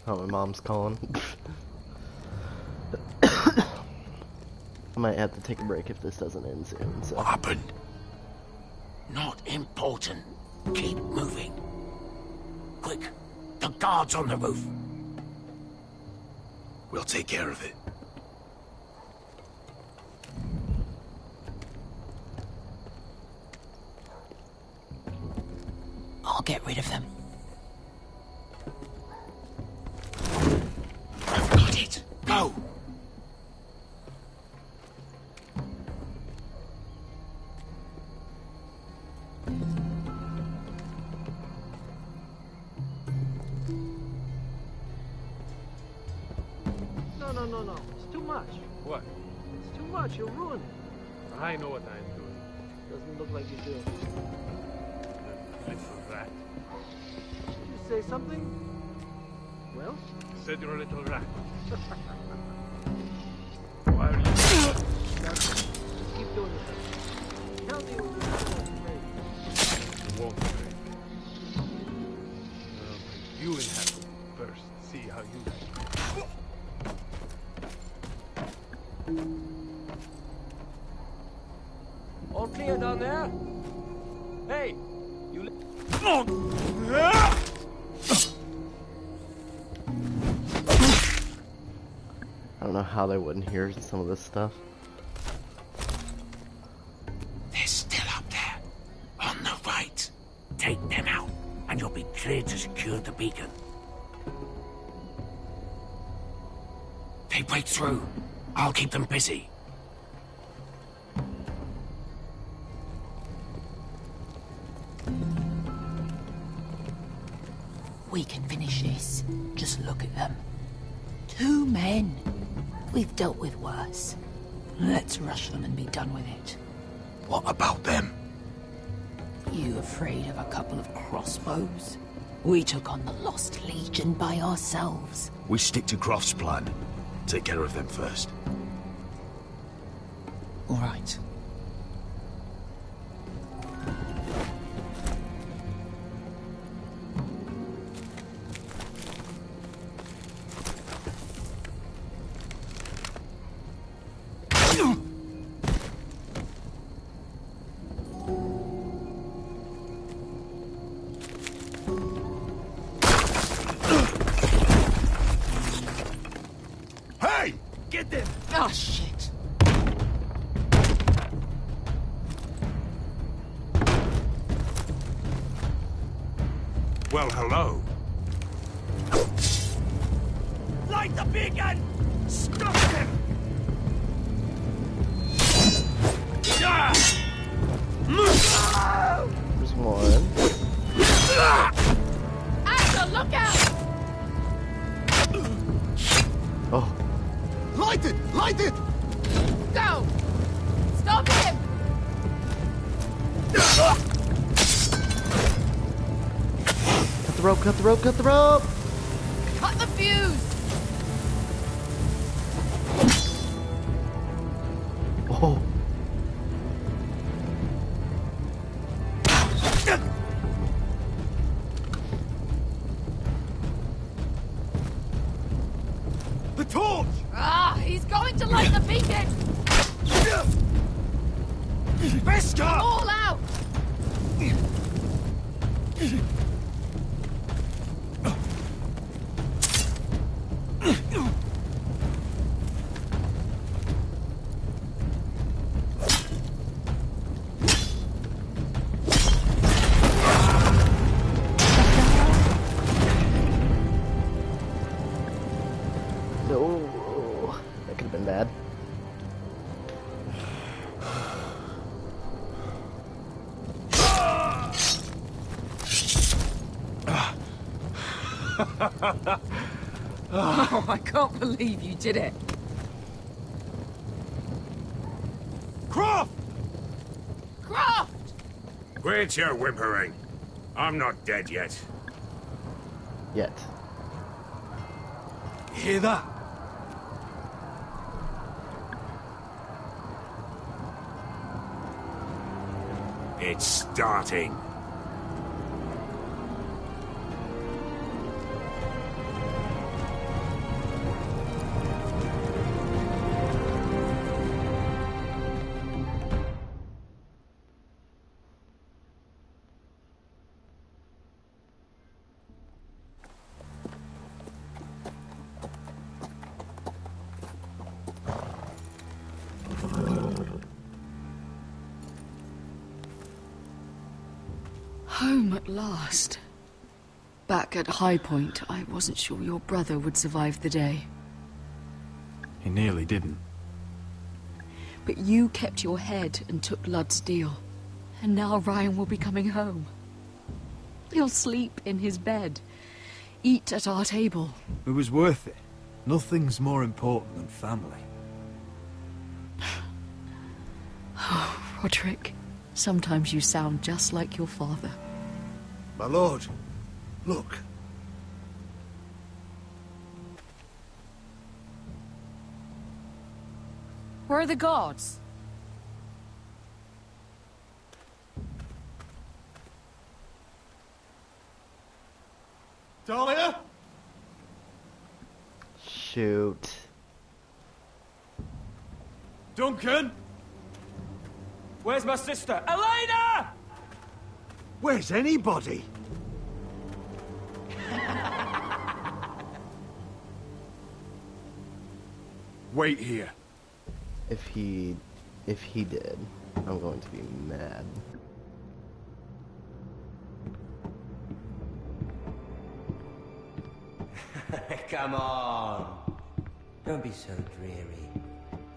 Oh, my mom's calling. I might have to take a break if this doesn't end soon. So. What happened? Not important. Keep moving. Quick, the guard's on the roof. We'll take care of it. I'll get rid of them. I've got it. Go! No. It's too much. What? It's too much. You'll ruin it. I know what I'm doing. Doesn't look like you do. Little rat. Did you say something? Well? Said you're a little rat. Why are you... Just keep doing it. Tell me when You won't break. You inhabit first. See how you like. All clear down there? Hey, you... I don't know how they wouldn't hear some of this stuff. They're still up there. On the right. Take them out, and you'll be cleared to secure the beacon. They break through. I'll keep them busy. We can finish this. Just look at them. 2 men. We've dealt with worse. Let's rush them and be done with it. What about them? You afraid of a couple of crossbows? We took on the Lost Legion by ourselves. We stick to Croft's plan. Take care of them first. All right. Hey! Get them! Oh, shit. Well, hello. Light the beacon! Stop them! There's one. Axel, look out! Oh. Light it! Light it! Go! Stop him! Cut the rope, cut the rope, cut the rope! Cut the fuse! Oh. The torch! Ah, he's going to light the beacon! Visca! All out! Oh, that could have been bad. Oh, I can't believe you did it. Croft! Croft! Quit your whimpering. I'm not dead yet. Yet. You hear that? It's starting. Home at last. Back at High Point, I wasn't sure your brother would survive the day. He nearly didn't. But you kept your head and took Ludd's deal. And now Ryan will be coming home. He'll sleep in his bed. Eat at our table. It was worth it. Nothing's more important than family. Oh, Roderick. Sometimes you sound just like your father. My lord, look. Where are the guards? Talia? Shoot. Duncan? Where's my sister? Elena! Where's anybody? Wait here. If he did, I'm going to be mad. Come on. Don't be so dreary.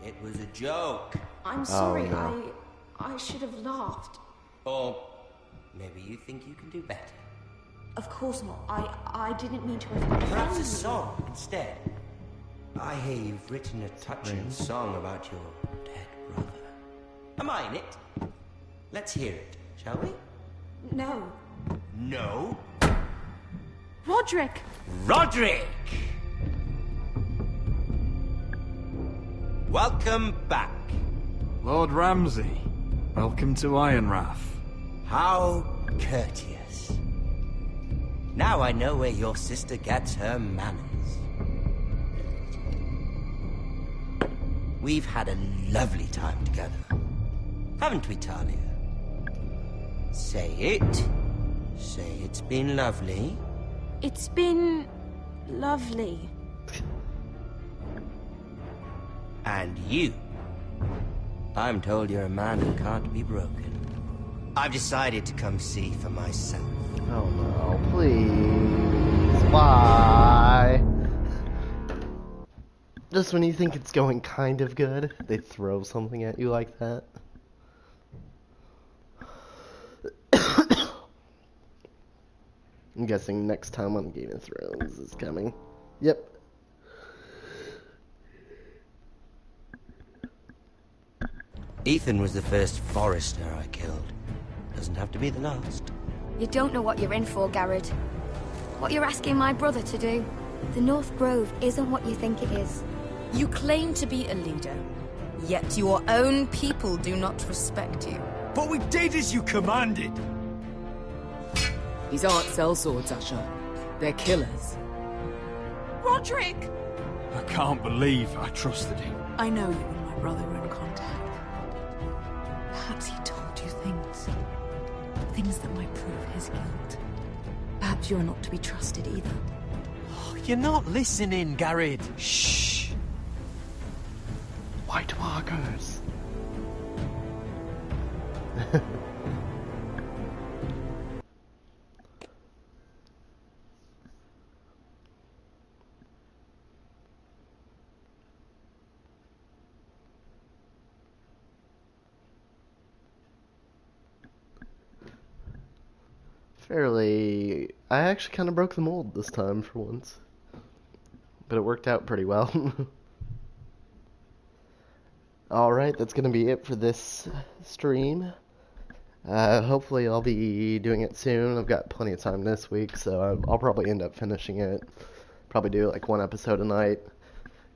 It was a joke. I'm sorry, no. I should have laughed. Or maybe you think you can do better. Of course not. I didn't mean to offend Perhaps a you. song instead. I hear you've written a touching song about your dead brother. Am I in it? Let's hear it, shall we? No. No? Roderick! Roderick! Welcome back. Lord Ramsay, welcome to Ironrath. How courteous. Now I know where your sister gets her manners. We've had a lovely time together. Haven't we, Talia? Say it. Say it's been lovely. It's been lovely. And you. I'm told you're a man who can't be broken. I've decided to come see for myself. Oh no, please. Why? Just when you think it's going kind of good, they throw something at you like that. I'm guessing next time on Game of Thrones is coming. Yep. Ethan was the first Forrester I killed. Doesn't have to be the last. You don't know what you're in for, Garrett. What you're asking my brother to do. The North Grove isn't what you think it is. You claim to be a leader, yet your own people do not respect you. But we did as you commanded. These aren't sellswords, Asher. They're killers. Roderick! I can't believe I trusted him. I know you and my brother were in contact. Perhaps he told you things. Things that might prove his guilt. Perhaps you're not to be trusted either. You're not listening, Garrett. Shh. White Walkers. I actually kind of broke the mold this time for once. But it worked out pretty well. Alright, that's going to be it for this stream. Hopefully I'll be doing it soon. I've got plenty of time this week, so I'll probably end up finishing it. Probably do like one episode a night.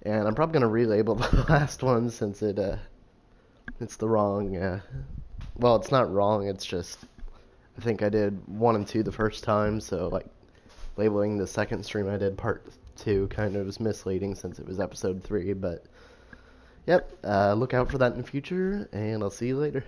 And I'm probably going to relabel the last one since it's the wrong... well, it's not wrong, it's just... I think I did 1 and 2 the first time, so like labeling the second stream I did part 2 kind of was misleading since it was episode 3, but yep, look out for that in the future, and I'll see you later.